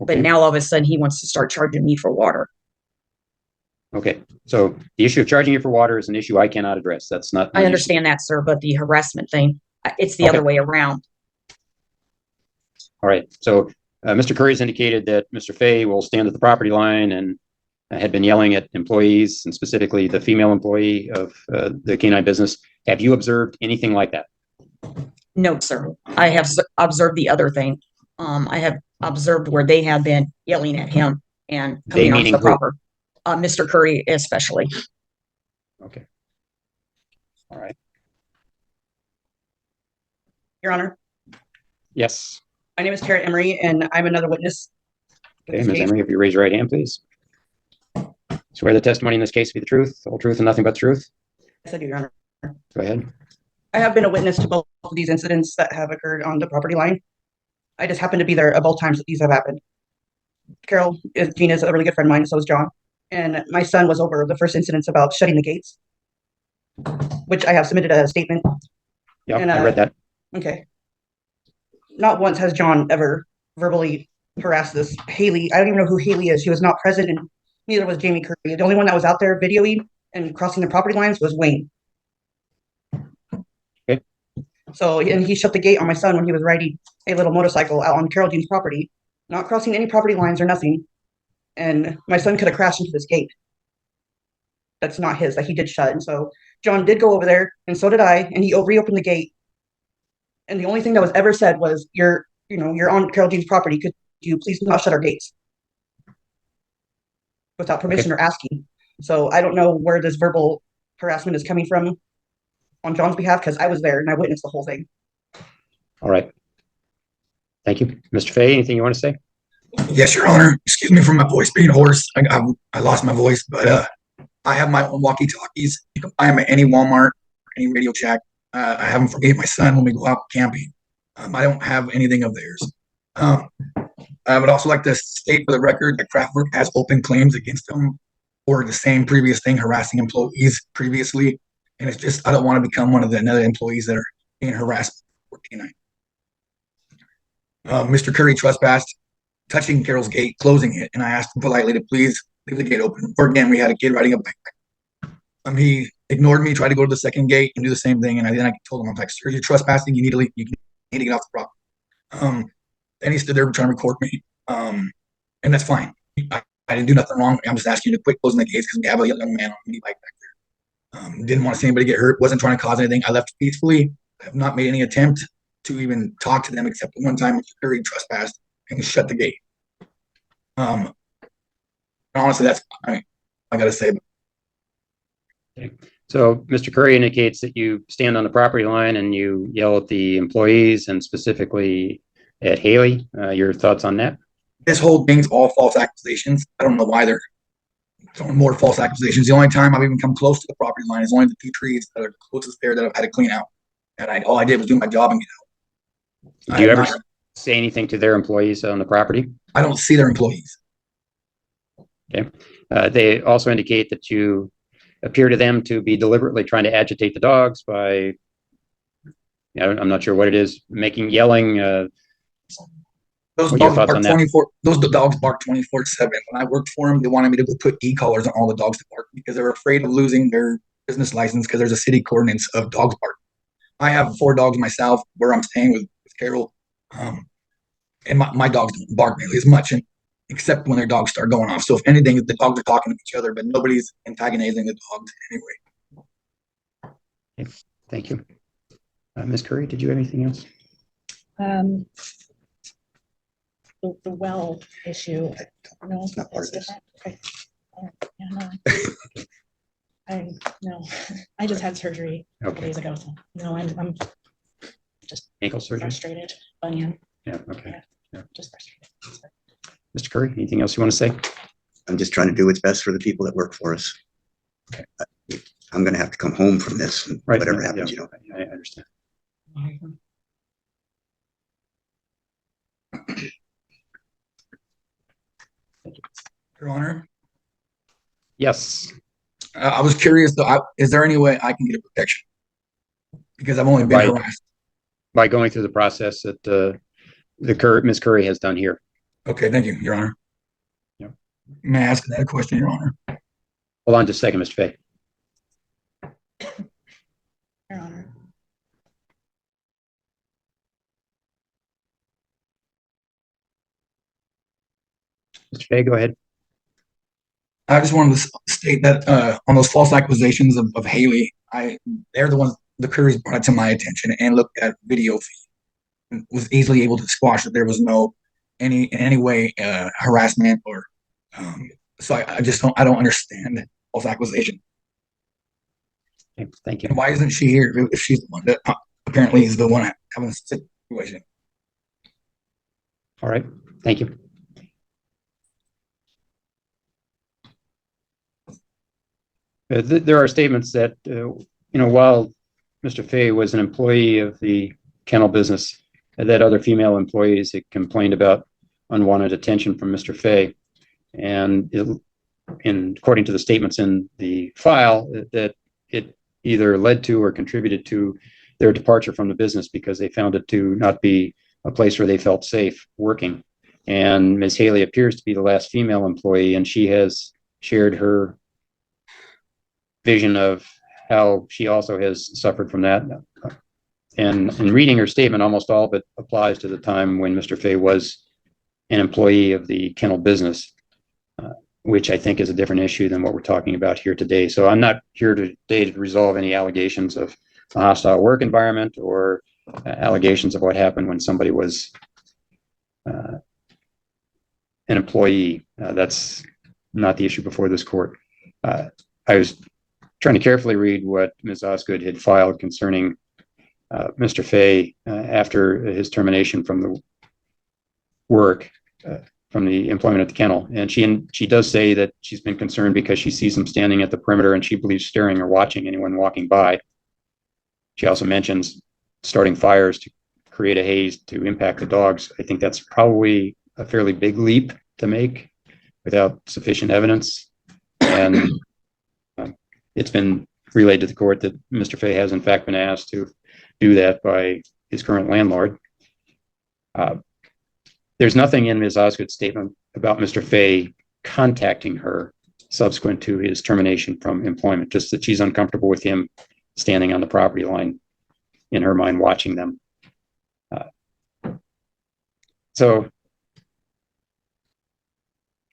But now all of a sudden he wants to start charging me for water. Okay, so the issue of charging you for water is an issue I cannot address. That's not. I understand that, sir, but the harassment thing, it's the other way around. All right, so Mr. Curry's indicated that Mr. Fay will stand at the property line and had been yelling at employees and specifically the female employee of the canine business. Have you observed anything like that? No, sir. I have observed the other thing. I have observed where they have been yelling at him and coming off the proper. Mr. Curry especially. Okay. All right. Your Honor, Yes. my name is Tara Emery, and I'm another witness. Okay, Ms. Emery, if you raise your right hand, please. Swear the testimony in this case to be the truth, the whole truth, and nothing but the truth. Yes, I do, Your Honor. Go ahead. I have been a witness to both of these incidents that have occurred on the property line. I just happened to be there at both times that these have happened. Carol, Gina's a really good friend of mine, so is John. And my son was over the first incidents about shutting the gates, which I have submitted a statement. Yeah, And, I read that. Okay. Not once has John ever verbally harassed this Haley. I don't even know who Haley is. She was not present, and neither was Jamie Curry. The only one that was out there videoing and crossing the property lines was Wayne. Okay. So, and he shut the gate on my son when he was riding a little motorcycle out on Carol Jean's property, not crossing any property lines or nothing. And my son could have crashed into this gate. That's not his, that he did shut. And so John did go over there, and so did I, and he reopened the gate. And the only thing that was ever said was, you're on Carol Jean's property. Could you please not shut our gates? Without permission or asking. So I don't know where this verbal harassment is coming from on John's behalf, because I was there and I witnessed the whole thing. All right. Thank you. Mr. Fay, anything you want to say? Yes, Your Honor. Excuse me for my voice being hoarse. I lost my voice, but I have my own walkie-talkies. You can buy them at any Walmart, any Radio Shack. I have them for me and my son when we go out camping. I don't have anything of theirs. I would also like to state for the record that Kraftwerk has open claims against them for the same previous thing, harassing employees previously. And it's just, I don't want to become one of the another employees that are being harassed for K9. Mr. Curry trespassed, touching Carol's gate, closing it, and I asked him politely to please leave the gate open. Or again, we had a kid riding a bike. He ignored me, tried to go to the second gate and do the same thing, and then I told him, I'm like, sir, you're trespassing, you need to leave, you need to get off the property. Then he stood there trying to record me, and that's fine. I didn't do nothing wrong. I'm just asking you to quit closing the gates because we have a young man on the bike back there. Didn't want to see anybody get hurt, wasn't trying to cause anything. I left peacefully. I have not made any attempt to even talk to them except one time Mr. Curry trespassed and shut the gate. Honestly, that's I gotta say. Okay. So Mr. Curry indicates that you stand on the property line and you yell at the employees and specifically at Haley. Your thoughts on that? This whole thing's all false accusations. I don't know why they're throwing more false accusations. The only time I've even come close to the property line is only the 2 trees that are closest there that I've had to clean out. And all I did was do my job and get out. Do you ever say anything to their employees on the property? I don't see their employees. Okay. They also indicate that you appear to them to be deliberately trying to agitate the dogs by, I'm not sure what it is, yelling. Those dogs bark 24. Those dogs bark 24/7. When I worked for them, they wanted me to go put e-collars on all the dogs that bark because they're afraid of losing their business license because there's a city ordinance of dogs bark. I have 4 dogs myself where I'm staying with Carol, and my dogs don't bark nearly as much, except when their dogs start going off. So if anything, the dogs are talking to each other, but nobody's antagonizing the dogs anyway. Okay. Thank you. Ms. Curry, did you have anything else? The well issue. No, It's not part of this. Okay. Yeah, no. I just had surgery a couple days ago, so I'm just ankle surgery, frustrated. Bunion. Yeah. Okay. Yeah. Just frustrated. Mr. Curry, anything else you want to say? I'm just trying to do what's best for the people that work for us. Okay. I'm going to have to come home from this, and Right. whatever happens, I understand. Your Honor. Yes. I was curious though. Is there any way I can get a protection? Because I've only been harassed. By going through the process that Ms. Curry has done here. Okay, thank you, Your Honor. Yep. May I ask that question, Your Honor? Hold on just a second, Mr. Fay. Your Honor. Mr. Fay, go ahead. I just wanted to state that on those false accusations of Haley, they're the ones, the Currys brought it to my attention and looked at video feed and was easily able to squash that there was no in any way harassment or so I don't understand false accusation. Okay, thank you. And why isn't she here if she's the one that apparently is the one having a situation? All right, thank you. There are statements that, while Mr. Fay was an employee of the kennel business, that other female employees had complained about unwanted attention from Mr. Fay. And according to the statements in the file, that it either led to or contributed to their departure from the business because they found it to not be a place where they felt safe working. And Ms. Haley appears to be the last female employee, and she has shared her vision of how she also has suffered from that. And in reading her statement, almost all of it applies to the time when Mr. Fay was an employee of the kennel business, which I think is a different issue than what we're talking about here today. So I'm not here today to resolve any allegations of a hostile work environment or allegations of what happened when somebody was an employee. That's not the issue before this court. I was trying to carefully read what Ms. Osgood had filed concerning Mr. Fay after his termination from the work. from the employment at the kennel. And she does say that she's been concerned because she sees them standing at the perimeter and she believes staring or watching anyone walking by. She also mentions starting fires to create a haze to impact the dogs. I think that's probably a fairly big leap to make without sufficient evidence. And it's been relayed to the court that Mr. Fay has in fact been asked to do that by his current landlord. There's nothing in Ms. Osgood's statement about Mr. Fay contacting her subsequent to his termination from employment, just that she's uncomfortable with him standing on the property line, in her mind, watching them. So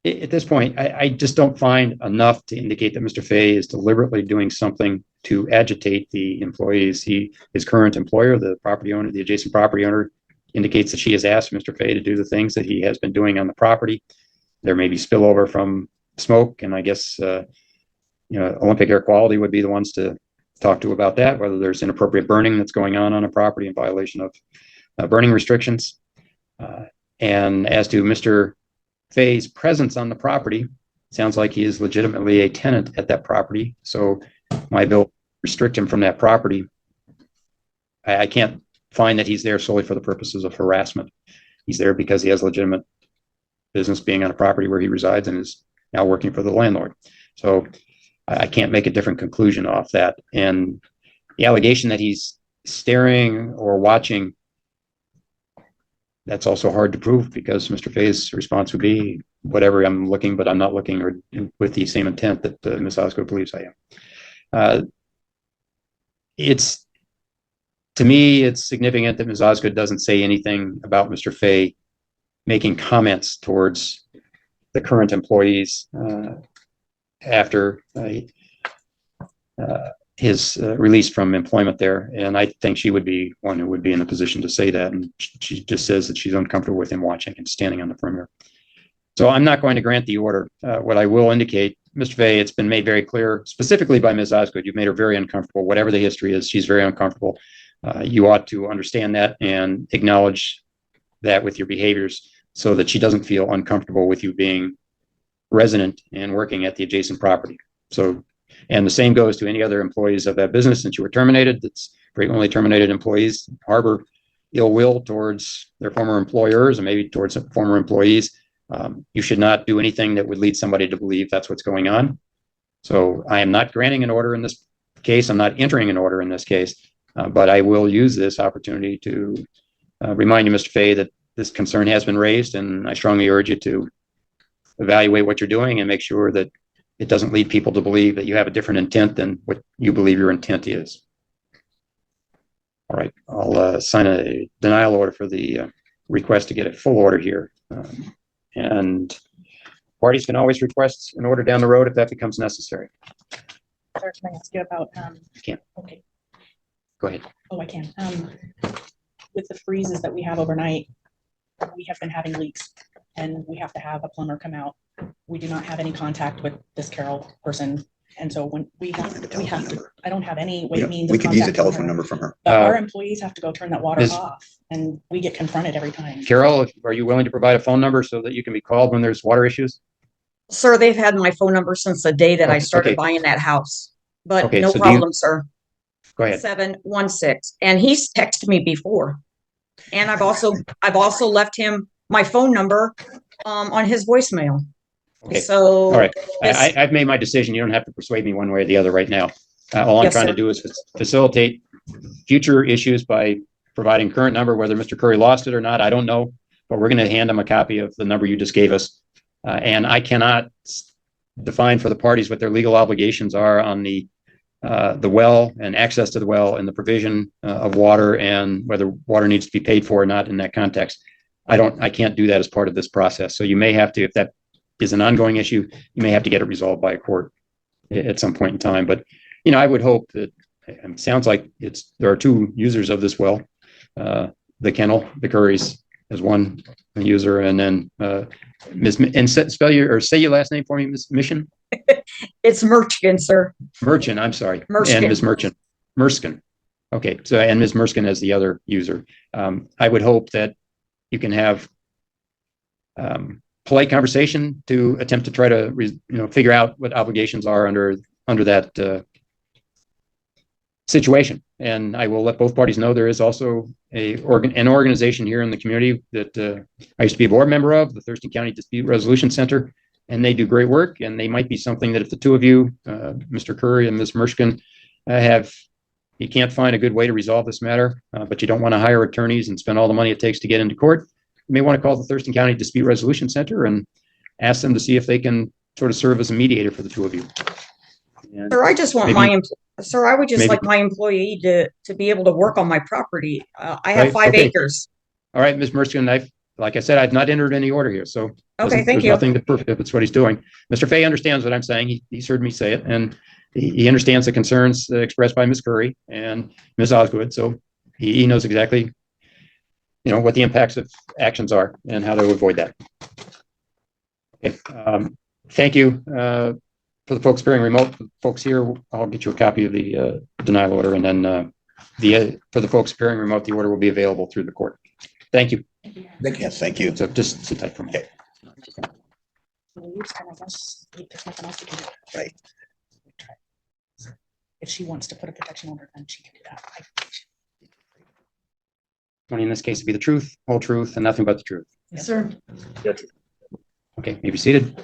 at this point, I just don't find enough to indicate that Mr. Fay is deliberately doing something to agitate the employees. His current employer, the property owner, the adjacent property owner, indicates that she has asked Mr. Fay to do the things that he has been doing on the property. There may be spillover from smoke, and I guess Olympic Air Quality would be the ones to talk to about that, whether there's inappropriate burning that's going on a property in violation of burning restrictions. And as to Mr. Fay's presence on the property, sounds like he is legitimately a tenant at that property. So my bill restrict him from that property. I can't find that he's there solely for the purposes of harassment. He's there because he has legitimate business being on a property where he resides and is now working for the landlord. So I can't make a different conclusion off that. And the allegation that he's staring or watching, that's also hard to prove, because Mr. Fay's response would be, whatever, I'm looking, but I'm not looking, or with the same intent that Ms. Osgood believes I am. To me, it's significant that Ms. Osgood doesn't say anything about Mr. Fay making comments towards the current employees after his release from employment there. And I think she would be one who would be in a position to say that. And she just says that she's uncomfortable with him watching and standing on the perimeter. So I'm not going to grant the order. What I will indicate, Mr. Fay, it's been made very clear, specifically by Ms. Osgood, you've made her very uncomfortable. Whatever the history is, she's very uncomfortable. You ought to understand that and acknowledge that with your behaviors so that she doesn't feel uncomfortable with you being resident and working at the adjacent property. So, and the same goes to any other employees of that business. Since you were terminated, that's frequently terminated employees harbor ill will towards their former employers and maybe towards former employees. You should not do anything that would lead somebody to believe that's what's going on. So I am not granting an order in this case. I'm not entering an order in this case, but I will use this opportunity to remind you, Mr. Fay, that this concern has been raised, and I strongly urge you to evaluate what you're doing and make sure that it doesn't lead people to believe that you have a different intent than what you believe your intent is. All right, I'll sign a denial order for the request to get a full order here. And parties can always request an order down the road if that becomes necessary. Sir, can I ask you about, Can't. Okay. Go ahead. Oh, I can. With the freezes that we have overnight, we have been having leaks and we have to have a plumber come out. We do not have any contact with this Carol person. And so when we have to, I don't have any way means we of could use a contacting telephone her. number from her. But our employees have to go turn that water Ms. off, and we get confronted every time. Carol, are you willing to provide a phone number so that you can be called when there's water issues? Sir, they've had my phone number since the day that I started Okay. buying that house, but Okay, no so do problem, sir. Go ahead. 716. And he's texted me before. And I've also left him my phone number on his voicemail. Okay. So All right. this- I've made my decision. You don't have to persuade me one way or the other right now. All I'm Yes, trying sir. to do is facilitate future issues by providing current number. Whether Mr. Curry lost it or not, I don't know. But we're going to hand him a copy of the number you just gave us. And I cannot define for the parties what their legal obligations are on the well and access to the well and the provision of water and whether water needs to be paid for or not in that context. I can't do that as part of this process. So you may have to, if that is an ongoing issue, you may have to get it resolved by a court at some point in time. But, I would hope that it sounds like there are two users of this well, the kennel, the Currys as one user, and then spell your, or say your last name for me, Ms. Mission? it's Merchkin, sir. Merchant, I'm sorry. Merskin. And Ms. Merchant. Merskin. Okay, so, and Ms. Merskin as the other user. I would hope that you can have polite conversation to attempt to try to, figure out what obligations are under that situation. And I will let both parties know there is also an organization here in the community that I used to be a board member of, the Thurston County Dispute Resolution Center, and they do great work. And they might be something that if the two of you, Mr. Curry and Ms. Mershkin, you can't find a good way to resolve this matter, but you don't want to hire attorneys and spend all the money it takes to get into court, you may want to call the Thurston County Dispute Resolution Center and ask them to see if they can sort of serve as a mediator for the two of you. And Sir, I just want sir, I would just maybe- like my employee to be able to work on my property. I have Right, 5 okay. acres. All right, Ms. Mershkin, like I said, I've not entered any order here, so Okay, thank there's you. nothing to prove if it's what he's doing. Mr. Fay understands what I'm saying. He's heard me say it, and he understands the concerns expressed by Ms. Curry and Ms. Osgood, so he knows exactly, what the impacts of actions are and how to avoid that. Okay, thank you for the folks appearing remote. For the folks here, I'll get you a copy of the denial order, and then for the folks appearing remote, the order will be available through the court. Thank you. Yes, thank you. So just sit tight for a minute. And I guess there's nothing else we can do. Right. If she wants to put a protection order, then she can do that. In this case, it'd be the truth, whole truth, and nothing but the truth. Yes, sir. Okay, maybe seated.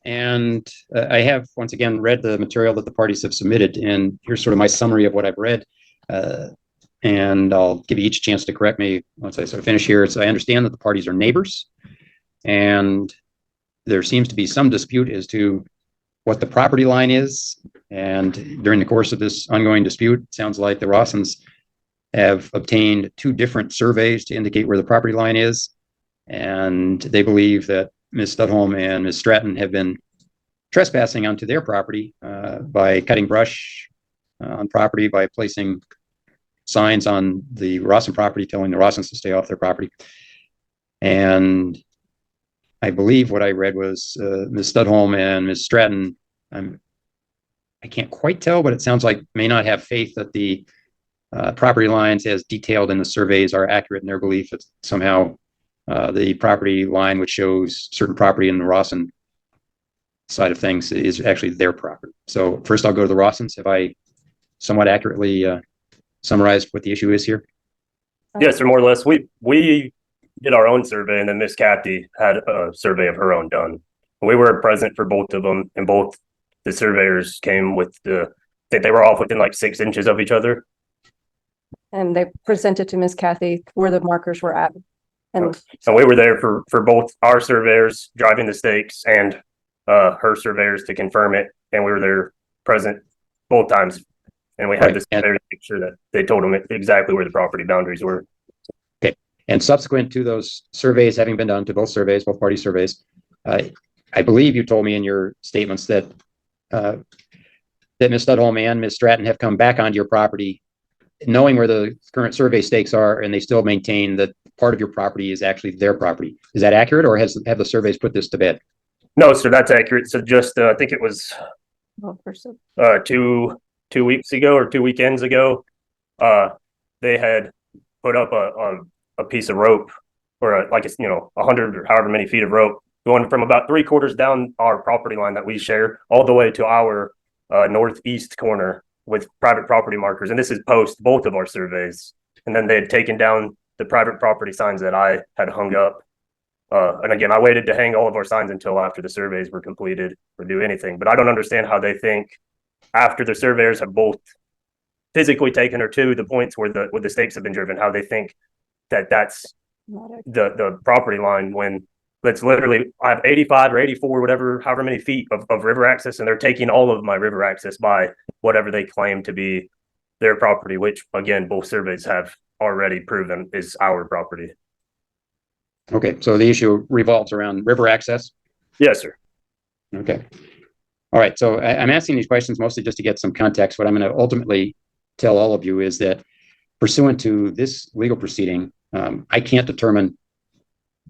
And I have, once again, read the material that the parties have submitted, and here's sort of my summary of what I've read. And I'll give you each a chance to correct me once I sort of finish here. So I understand that the parties are neighbors, and there seems to be some dispute as to what the property line is. And during the course of this ongoing dispute, it sounds like the Rossens have obtained 2 different surveys to indicate where the property line is. And they believe that Ms. Studholm and Ms. Stratton have been trespassing onto their property by cutting brush on property, by placing signs on the Rossen property telling the Rossens to stay off their property. And I believe what I read was Ms. Studholm and Ms. Stratton, I can't quite tell, but it sounds like may not have faith that the property lines as detailed in the surveys are accurate in their belief that somehow the property line which shows certain property in the Rossen side of things is actually their property. So first I'll go to the Rossens. Have I somewhat accurately summarized what the issue is here? Yes, sir, more or less. We did our own survey, and then Miss Kathy had a survey of her own done. We were present for both of them, and both the surveyors came with that they were off within like 6 inches of each other. And they presented to Miss Kathy where the markers were at. And So we were there for both our surveyors driving the stakes and her surveyors to confirm it, and we were there present both times. And we had Right. this surveyor to make sure that they told them exactly where the property boundaries were. And subsequent to those surveys having been done, to both surveys, both party surveys, I believe you told me in your statements that that Ms. Studholm and Ms. Stratton have come back onto your property knowing where the current survey stakes are, and they still maintain that part of your property is actually their property. Is that accurate, or have the surveys put this to bed? No, sir, that's accurate. So just I think it was well, first of- 2 weeks ago or 2 weekends ago, they had put up a piece of rope, or like it's 100 or however many feet of rope going from about 3/4 down our property line that we share all the way to our northeast corner with private property markers. And this is post both of our surveys. And then they had taken down the private property signs that I had hung up. And again, I waited to hang all of our signs until after the surveys were completed or do anything. But I don't understand how they think after the surveyors have both physically taken her to the points where the stakes have been driven, how they think that that's not a- the property line when that's literally, I have 85 or 84, whatever, however many feet of river access, and they're taking all of my river access by whatever they claim to be their property, which again, both surveys have already proven is our property. Okay, so the issue revolves around river access. Yes, sir. Okay. All right, so I'm asking these questions mostly just to get some context. What I'm going to ultimately tell all of you is that pursuant to this legal proceeding, I can't determine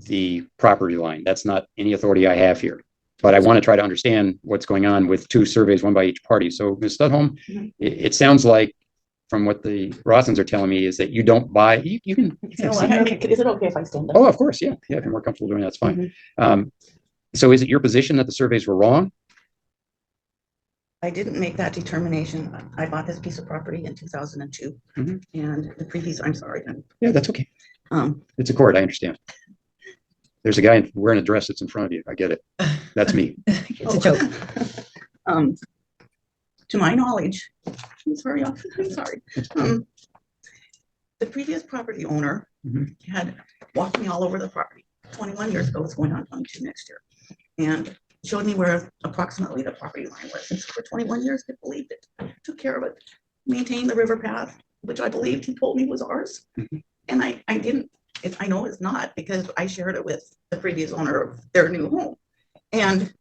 the property line. That's not any authority I have here. But I want to try to understand what's going on with two surveys, one by each party. So Ms. Studholm, it sounds like from what the Rossins are telling me is that you don't buy, you can. So, is it okay if I stand up? Oh, of course. Yeah. Yeah. If you're more comfortable doing that, that's fine. So is it your position that the surveys were wrong? I didn't make that determination. I bought this piece of property in 2002, and the previous, I'm sorry. Yeah, that's okay. It's a court, I understand. There's a guy wearing a dress that's in front of you. I get it. That's me. It's a joke. To my knowledge, I'm sorry, the previous property owner had walked me all over the property 21 years ago. It's going on 22 next year, and showed me where approximately the property line was. And for 21 years, I believed it, took care of it, maintained the river path, which I believed he told me was ours. And I didn't, I know it's not, because I shared it with the previous owner of their new home. And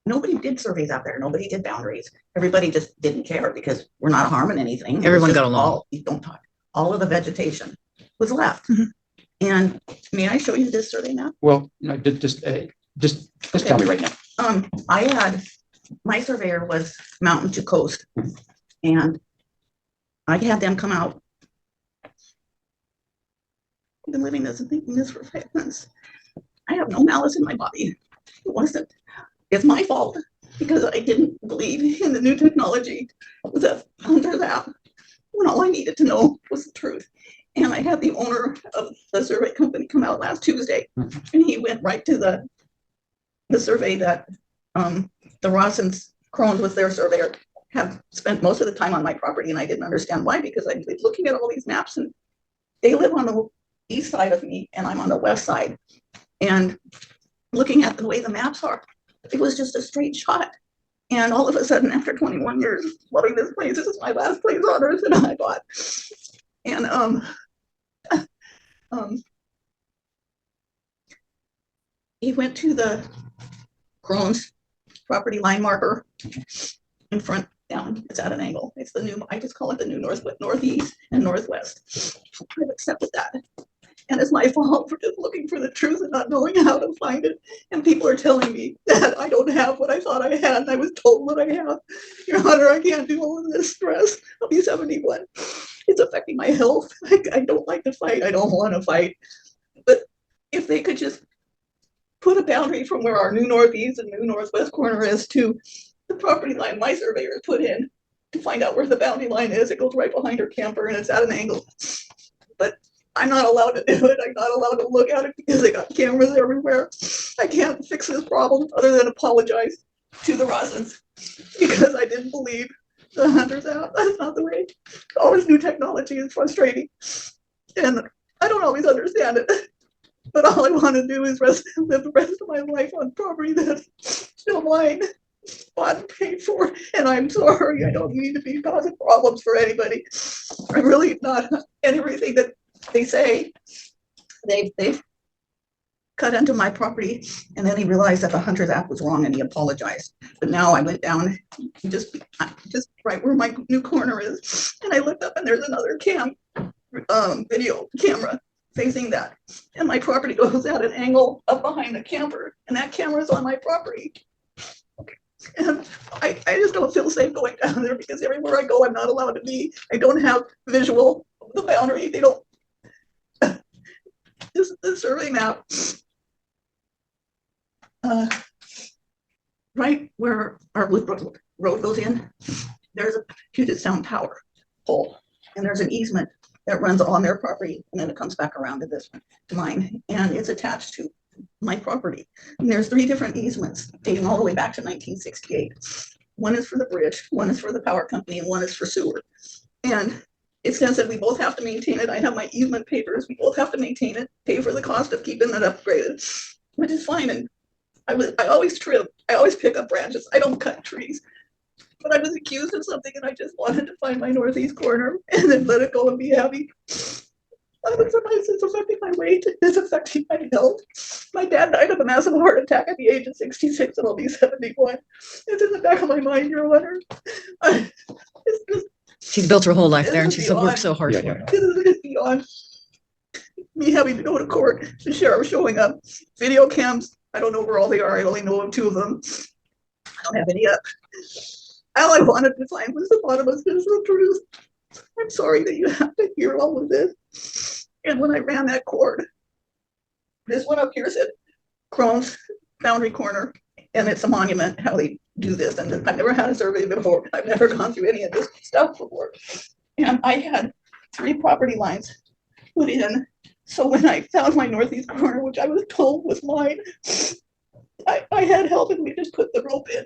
nobody did surveys out there. Nobody did boundaries. Everybody just didn't care because we're not harming anything. Everyone got along. Don't talk. All of the vegetation was left. And may I show you this survey map? Well, no, just tell me right now. I had, my surveyor was mountain to coast, and I had them come out. I've been living this and thinking this for 5 months. I have no malice in my body. It wasn't. It's my fault because I didn't believe in the new technology that under that, when all I needed to know was the truth. And I had the owner of the survey company come out last Tuesday, and he went right to the survey that the Rossins Crohn's was their surveyor, have spent most of the time on my property, and I didn't understand why, because I was looking at all these maps, and they live on the east side of me, and I'm on the west side. And looking at the way the maps are, it was just a straight shot. And all of a sudden, after 21 years loving this place, this is my last place on earth that I bought. And he went to the Crohn's property line marker in front down. It's at an angle. It's the new, I just call it the new northeast and northwest. I've accepted that. And it's my fault for just looking for the truth and not knowing how to find it. And people are telling me that I don't have what I thought I had. And I was told what I have. Your Honor, I can't do all of this stress. I'll be 71. It's affecting my health. I don't like to fight. I don't want to fight. But if they could just put a boundary from where our new northeast and new northwest corner is to the property line my surveyor put in to find out where the boundary line is. It goes right behind her camper and it's at an angle. But I'm not allowed to do it. I'm not allowed to look at it because they got cameras everywhere. I can't fix this problem other than apologize to the Rossins because I didn't believe the hunters out. That's not the way. All this new technology is frustrating. And I don't always understand it. But all I want to do is live the rest of my life on property that's still mine, bought and paid for. And I'm sorry, I don't mean to be causing problems for anybody. I'm really not. And everything that they say, they've cut into my property. And then he realized that the Hunters Act was wrong and he apologized. But now I went down just right where my new corner is. And I looked up and there's another video camera facing that, and my property goes at an angle up behind the camper, and that camera is on my property. And I just don't feel safe going down there because everywhere I go, I'm not allowed to be. I don't have visual of the boundary. They don't. This is the survey map. Right where our Woodbrook Road goes in, there's a Puget Sound Power pole, and there's an easement that runs on their property, and then it comes back around to this one, to mine, and it's attached to my property. And there's 3 different easements dating all the way back to 1968. One is for the bridge, one is for the power company, and one is for sewer. And it says that we both have to maintain it. I have my easement papers. We both have to maintain it, pay for the cost of keeping it upgraded, which is fine. And I always trim. I always pick up branches. I don't cut trees. But I was accused of something and I just wanted to find my northeast corner and then let it go and be happy. It's affecting my weight. It's affecting my health. My dad died of a massive heart attack at the age of 66 and I'll be 71. It's in the back of my mind, Your Honor. She's built her whole life there and she's worked so hard for it. This is beyond me having to go to court, the sheriff showing up, video cams. I don't know where all they are. I only know of 2 of them. I don't have any up. All I wanted to find was the bottom of the truth. I'm sorry that you have to hear all of this. And when I ran that cord, this one up here said Crohn's Boundary Corner, and it's a monument how they do this. And I've never had a survey before. I've never gone through any of this stuff before. And I had 3 property lines put in. So when I found my northeast corner, which I was told was mine, I had help and we just put the rope in,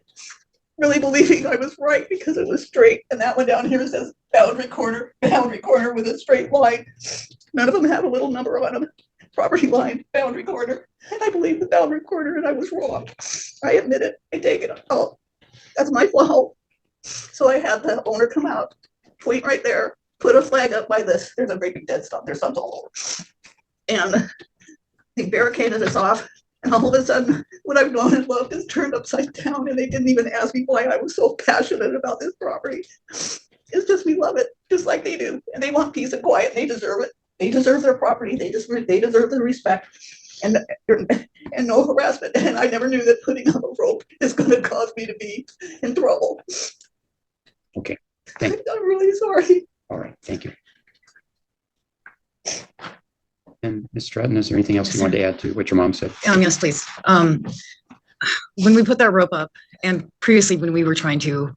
really believing I was right because it was straight. And that one down here says boundary corner with a straight line. None of them have a little number on them. Property line, boundary corner. And I believe the boundary corner and I was wrong. I admit it. I take it. Oh, that's my fault. So I had the owner come out, point right there, put a flag up by this. There's a great big dead stop. There's something all over. And they barricaded us off. And all of a sudden, what I've known and loved is turned upside down. And they didn't even ask me why I was so passionate about this property. It's just, we love it, just like they do. And they want peace and quiet. And they deserve it. They deserve their property. They deserve the respect and no harassment. And I never knew that putting up a rope is going to cause me to be in trouble. Okay. I'm really sorry. All right. Thank you. And Ms. Stratton, is there anything else you wanted to add to what your mom said? Yes, please. When we put that rope up, and previously when we were trying to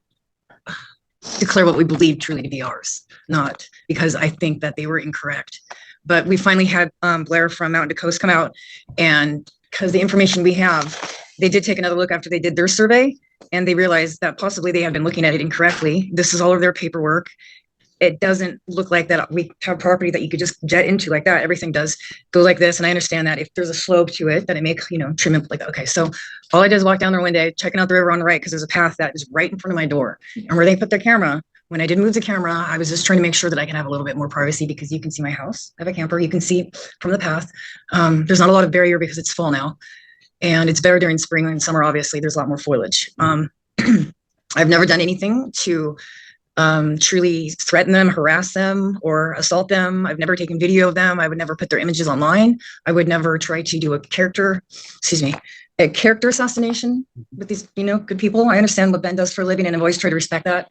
declare what we believed truly to be ours, not because I think that they were incorrect, but we finally had Blair from Mountain to Coast come out, and because the information we have, they did take another look after they did their survey, and they realized that possibly they had been looking at it incorrectly. This is all of their paperwork. It doesn't look like that we have property that you could just jet into like that. Everything does go like this. And I understand that if there's a slope to it, that it may, trim it like that. Okay. So all I did is walk down there one day, checking out the river on the right, because there's a path that is right in front of my door. And where they put their camera, when I did move the camera, I was just trying to make sure that I can have a little bit more privacy, because you can see my house. I have a camper. You can see from the path. There's not a lot of barrier because it's fall now. And it's better during spring and summer. Obviously, there's a lot more foliage. I've never done anything to truly threaten them, harass them, or assault them. I've never taken video of them. I would never put their images online. I would never try to do a character assassination with these, good people. I understand what Ben does for a living, and I've always tried to respect that.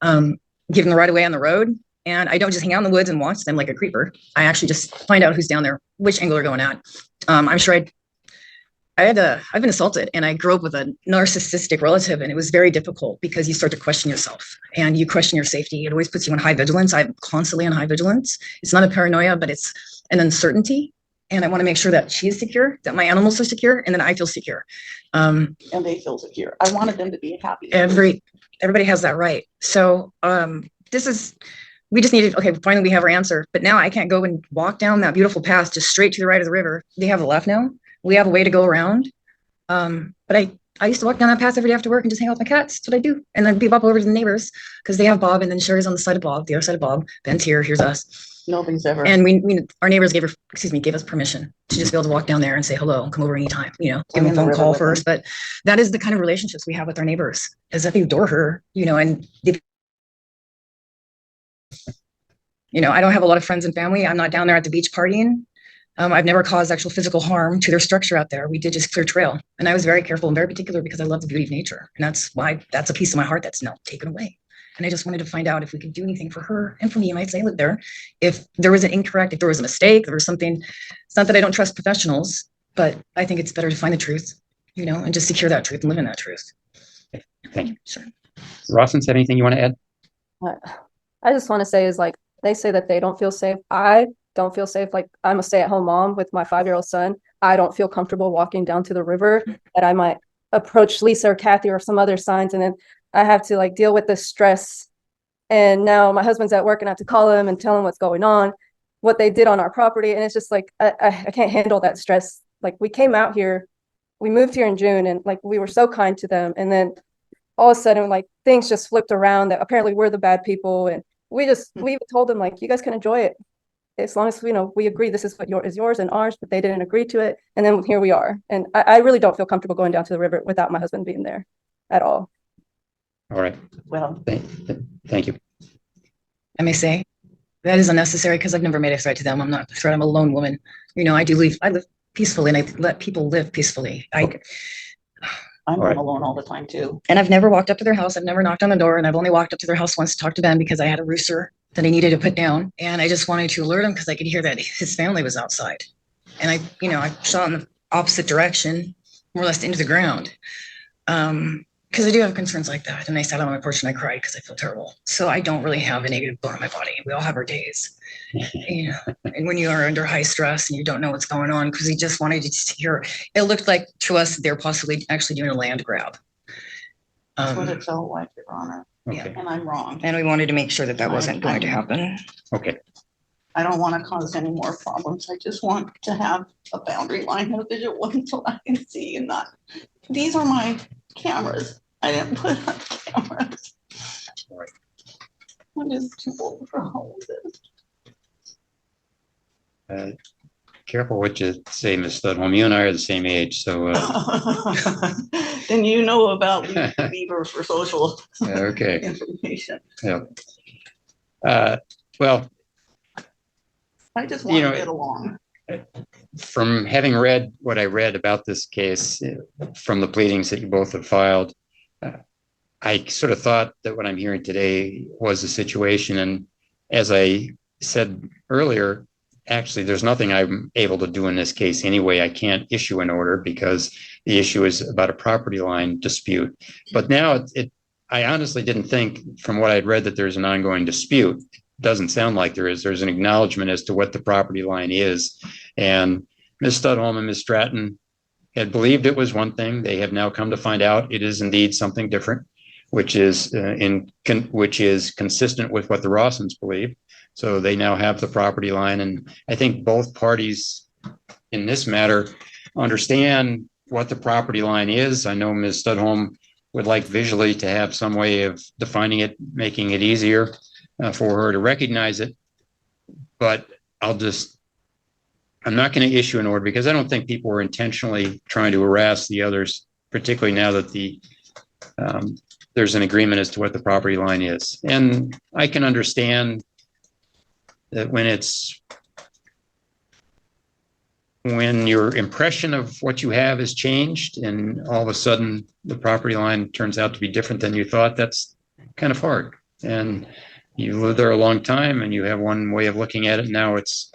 Give them the right of way on the road. And I don't just hang out in the woods and watch them like a creeper. I actually just find out who's down there, which angle they're going at. I'm sure I've been assaulted, and I grew up with a narcissistic relative, and it was very difficult because you start to question yourself and you question your safety. It always puts you on high vigilance. I'm constantly on high vigilance. It's not a paranoia, but it's an uncertainty. And I want to make sure that she's secure, that my animals are secure, and that I feel secure. And they feel secure. I wanted them to be happy. Everybody has that right. So we just needed, okay, finally we have our answer. But now I can't go and walk down that beautiful path just straight to the right of the river. They have a left now. We have a way to go around. But I used to walk down that path every day after work and just hang out with my cats. That's what I do. And then bebop over to the neighbors, because they have Bob, and then Sherry's on the side of Bob, the other side of Bob. Ben's here's us. Nobody's ever. And our neighbors gave us permission to just be able to walk down there and say hello and come over anytime, give them a phone call first. But that is the kind of relationships we have with our neighbors, is that they adore her, and I don't have a lot of friends and family. I'm not down there at the beach partying. I've never caused actual physical harm to their structure out there. We did just clear trail. And I was very careful and very particular because I love the beauty of nature. And that's a piece of my heart that's now taken away. And I just wanted to find out if we could do anything for her and for me. I live there. If there was if there was a mistake, there was something. It's not that I don't trust professionals, but I think it's better to find the truth, and just secure that truth and live in that truth. Thank you. Sure. Rawson, said anything you want to add? I just want to say is they say that they don't feel safe. I don't feel safe. I'm a stay-at-home mom with my 5-year-old son. I don't feel comfortable walking down to the river, that I might approach Lisa or Kathy or some other signs, and then I have to deal with the stress. And now my husband's at work and I have to call him and tell him what's going on, what they did on our property. And it's just I can't handle that stress. We came out here, we moved here in June, and we were so kind to them. And then all of a sudden, things just flipped around, that apparently we're the bad people. And we even told them, you guys can enjoy it as long as, we agree this is what is yours and ours, but they didn't agree to it. And then here we are. And I really don't feel comfortable going down to the river without my husband being there at all. All right. Well, Thank you. I may say that is unnecessary, because I've never made a threat to them. I'm not a threat. I'm a lone woman. I live peacefully, and I let people live peacefully. I'm right. alone all the time too. And I've never walked up to their house. I've never knocked on the door, and I've only walked up to their house once to talk to them because I had a rooster that I needed to put down. And I just wanted to alert him because I could hear that his family was outside. And I shot in the opposite direction, more or less into the ground. Because I do have concerns like that. And I sat on my porch and I cried because I feel terrible. So I don't really have a negative bone in my body. We all have our days. And when you are under high stress and you don't know what's going on, because he just wanted to just hear, it looked like to us they're possibly actually doing a land grab. That's what it felt like, Your Honor. Okay. And I'm wrong. And we wanted to make sure that that wasn't going to happen. Okay. I don't want to cause any more problems. I just want to have a boundary line, no visual until I can see and not. These are my cameras. I didn't put on cameras. Right. What is too old for houses? Careful what you say, Ms. Studholm. You and I are the same age, so. Then you know about behavior for social Okay. information. Yeah. Well, I just want You know, to get along. from having read what I read about this case from the pleadings that you both have filed, I sort of thought that what I'm hearing today was the situation. And as I said earlier, actually, there's nothing I'm able to do in this case anyway. I can't issue an order because the issue is about a property line dispute. But now I honestly didn't think from what I'd read that there's an ongoing dispute. It doesn't sound like there is. There's an acknowledgement as to what the property line is. And Ms. Studholm and Ms. Stratton had believed it was one thing. They have now come to find out it is indeed something different, which is consistent with what the Rossens believe. So they now have the property line. And I think both parties in this matter understand what the property line is. I know Ms. Studholm would like visually to have some way of defining it, making it easier for her to recognize it. But I'm not going to issue an order because I don't think people were intentionally trying to harass the others, particularly now that there's an agreement as to what the property line is. And I can understand that when your impression of what you have has changed and all of a sudden the property line turns out to be different than you thought, that's kind of hard. And you lived there a long time and you have one way of looking at it. Now it's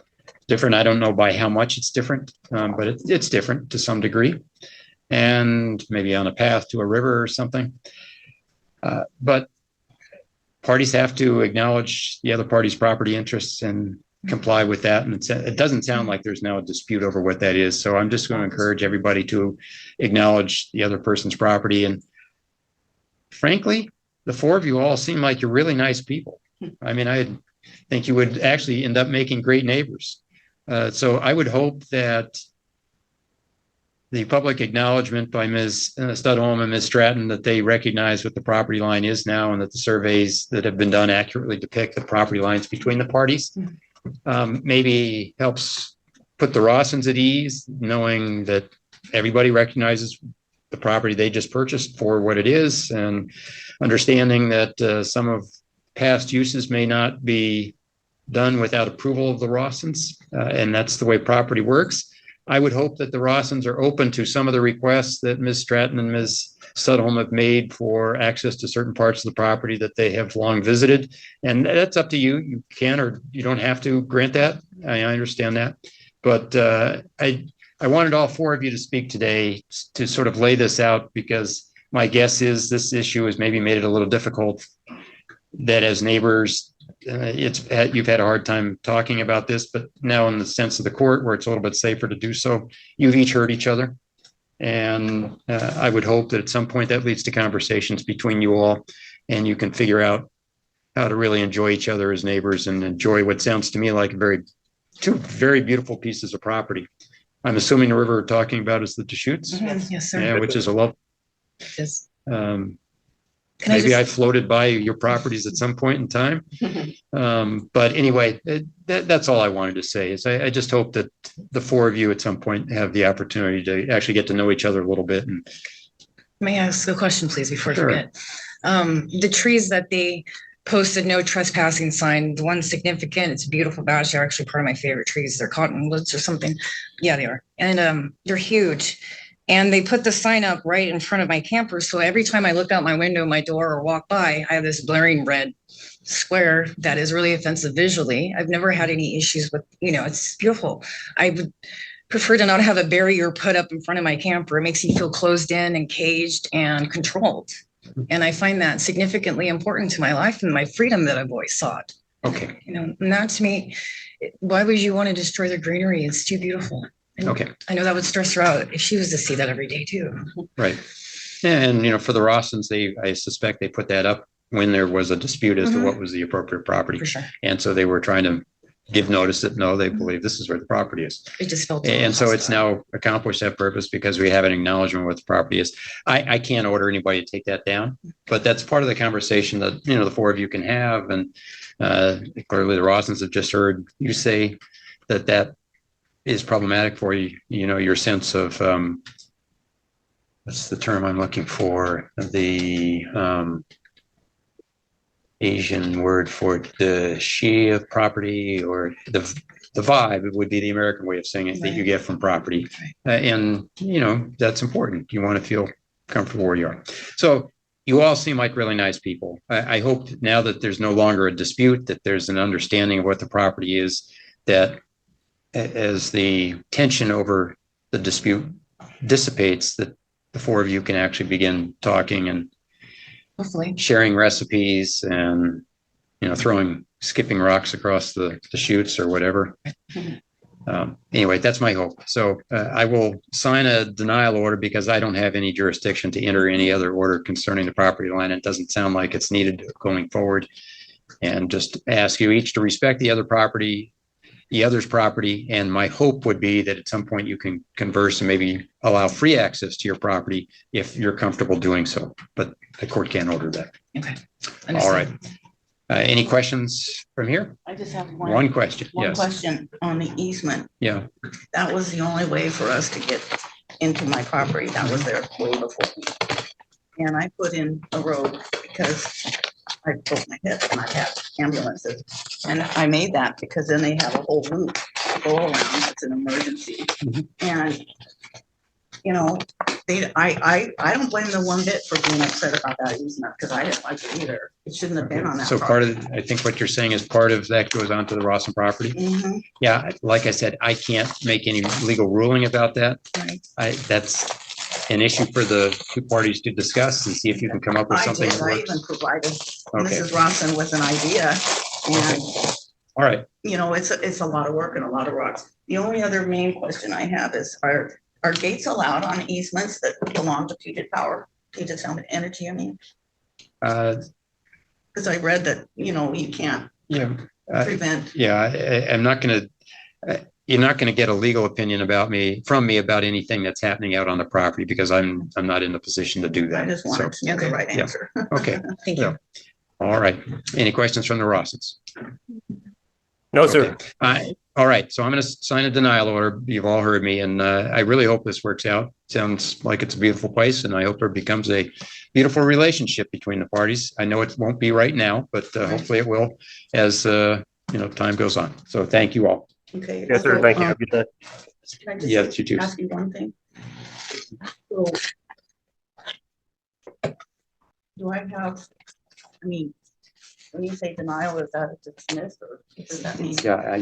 different. I don't know by how much it's different, but it's different to some degree, and maybe on a path to a river or something. But parties have to acknowledge the other party's property interests and comply with that. And it doesn't sound like there's now a dispute over what that is. So I'm just going to encourage everybody to acknowledge the other person's property. And frankly, the four of you all seem like you're really nice people. I mean, I think you would actually end up making great neighbors. So I would hope that the public acknowledgement by Ms. Studholm and Ms. Stratton that they recognize what the property line is now and that the surveys that have been done accurately depict the property lines between the parties maybe helps put the Rossens at ease, knowing that everybody recognizes the property they just purchased for what it is, and understanding that some of past uses may not be done without approval of the Rossens, and that's the way property works. I would hope that the Rossens are open to some of the requests that Ms. Stratton and Ms. Studholm have made for access to certain parts of the property that they have long visited. And that's up to you. You can or you don't have to grant that. I understand that. But I wanted all four of you to speak today to sort of lay this out, because my guess is this issue has maybe made it a little difficult, that as neighbors, you've had a hard time talking about this, but now in the sense of the court where it's a little bit safer to do so, you've each heard each other. And I would hope that at some point that leads to conversations between you all, and you can figure out how to really enjoy each other as neighbors and enjoy what sounds to me like two very beautiful pieces of property. I'm assuming the river we're talking about is the Deschutes. Yes, sir. Yeah, which is a love. Yes. Maybe I floated by your properties at some point in time. But anyway, that's all I wanted to say is I just hope that the four of you at some point have the opportunity to actually get to know each other a little bit. And may I ask a question, please, before I Sure. forget? The trees that they posted no trespassing sign, the one significant, it's a beautiful batch. They're actually part of my favorite trees. They're cottonwoods or something. Yeah, they are. And they're huge. And they put the sign up right in front of my camper. So every time I look out my window, my door, or walk by, I have this blaring red square that is really offensive visually. I've never had any issues with, it's beautiful. I would prefer to not have a barrier put up in front of my camper. It makes me feel closed in and caged and controlled. And I find that significantly important to my life and my freedom that I've always sought. Okay. And that to me, why would you want to destroy the greenery? It's too beautiful. And Okay. I know that would stress her out if she was to see that every day too. Right. And, for the Rawsons, I suspect they put that up when there was a dispute as to what was the appropriate property. For sure. And so they were trying to give notice that no, they believe this is where the property is. It just felt. And so it's now accomplished that purpose because we have an acknowledgement of what the property is. I can't order anybody to take that down, but that's part of the conversation that, the four of you can have. And clearly the Rawsons have just heard you say that is problematic for you, your sense of, what's the term I'm looking for? The Asian word for it, the Shia property, or the vibe, it would be the American way of saying it, that you get from property. And, that's important. You want to feel comfortable where you are. So you all seem like really nice people. I hope now that there's no longer a dispute, that there's an understanding of what the property is, that as the tension over the dispute dissipates, that the four of you can actually begin talking and Hopefully. Sharing recipes and, skipping rocks across the chutes or whatever. Anyway, that's my hope. So I will sign a denial order because I don't have any jurisdiction to enter any other order concerning the property line. It doesn't sound like it's needed going forward. And just ask you each to respect the other's property. And my hope would be that at some point you can converse and maybe allow free access to your property if you're comfortable doing so. But the court can't order that. Okay. All right. Any questions from here? I just have One question. one Yes. question on the easement. Yeah. That was the only way for us to get into my property. That was there way before me. And I put in a road because I broke my hip and I had ambulances. And I made that because then they have a whole loop to go around. It's an emergency. And, I don't blame them one bit for being upset about that easement because I didn't like it either. It shouldn't have been on that. So I think what you're saying is part of that goes onto the Rawson property. Mhm. Yeah. Like I said, I can't make any legal ruling about that. Right. That's an issue for the two parties to discuss and see if you can come up with something that I works. even provided Okay. Mrs. Rawson with an idea. And, All right. it's a lot of work and a lot of rocks. The only other main question I have is, are gates allowed on easements that belong to Puget Energy, I mean? Because I read that, you can't Yeah. prevent. Yeah. I'm not going to, you're not going to get a legal opinion from me about anything that's happening out on the property because I'm not in a position to do that. I just wanted to know the right answer. Okay. Thank you. All right. Any questions from the Rawsons? No, sir. All right. So I'm going to sign a denial order. You've all heard me, and I really hope this works out. Sounds like it's a beautiful place, and I hope there becomes a beautiful relationship between the parties. I know it won't be right now, but hopefully it will as time goes on. So thank you all. Okay. Yes, sir. Thank you. Have a good day. Can I just Yes, you too. ask you one thing? So, do I have, when you say denial, is that dismissed or what does that mean? Yeah.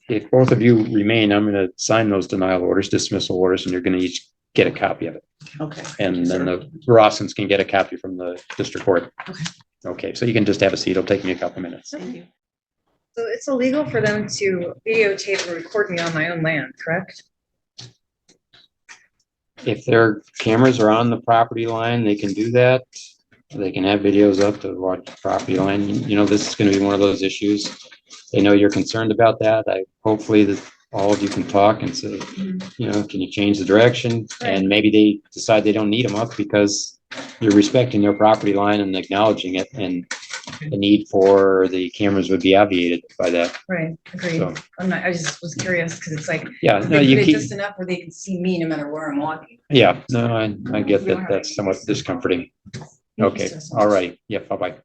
If both of you remain, I'm going to sign those denial orders, dismissal orders, and you're going to each get a copy of it. Okay. And then the Rawsons can get a copy from the district court. Okay. Okay. So you can just have a seat. It'll take me a couple minutes. Thank you. So it's illegal for them to videotape and record me on my own land, correct? If their cameras are on the property line, they can do that. They can have videos up to watch the property line. This is going to be one of those issues. They know you're concerned about that. Hopefully that all of you can talk and say, can you change the direction? Right. And maybe they decide they don't need them up because you're respecting their property line and acknowledging it, and the need for the cameras would be obviated by that. Right, agreed. So, I just was curious because it's like, yeah, no, they you put it keep, just enough where they can see me no matter where I'm walking. yeah, no, I get that. That's somewhat discomforting. Okay, all right. Yeah, bye-bye.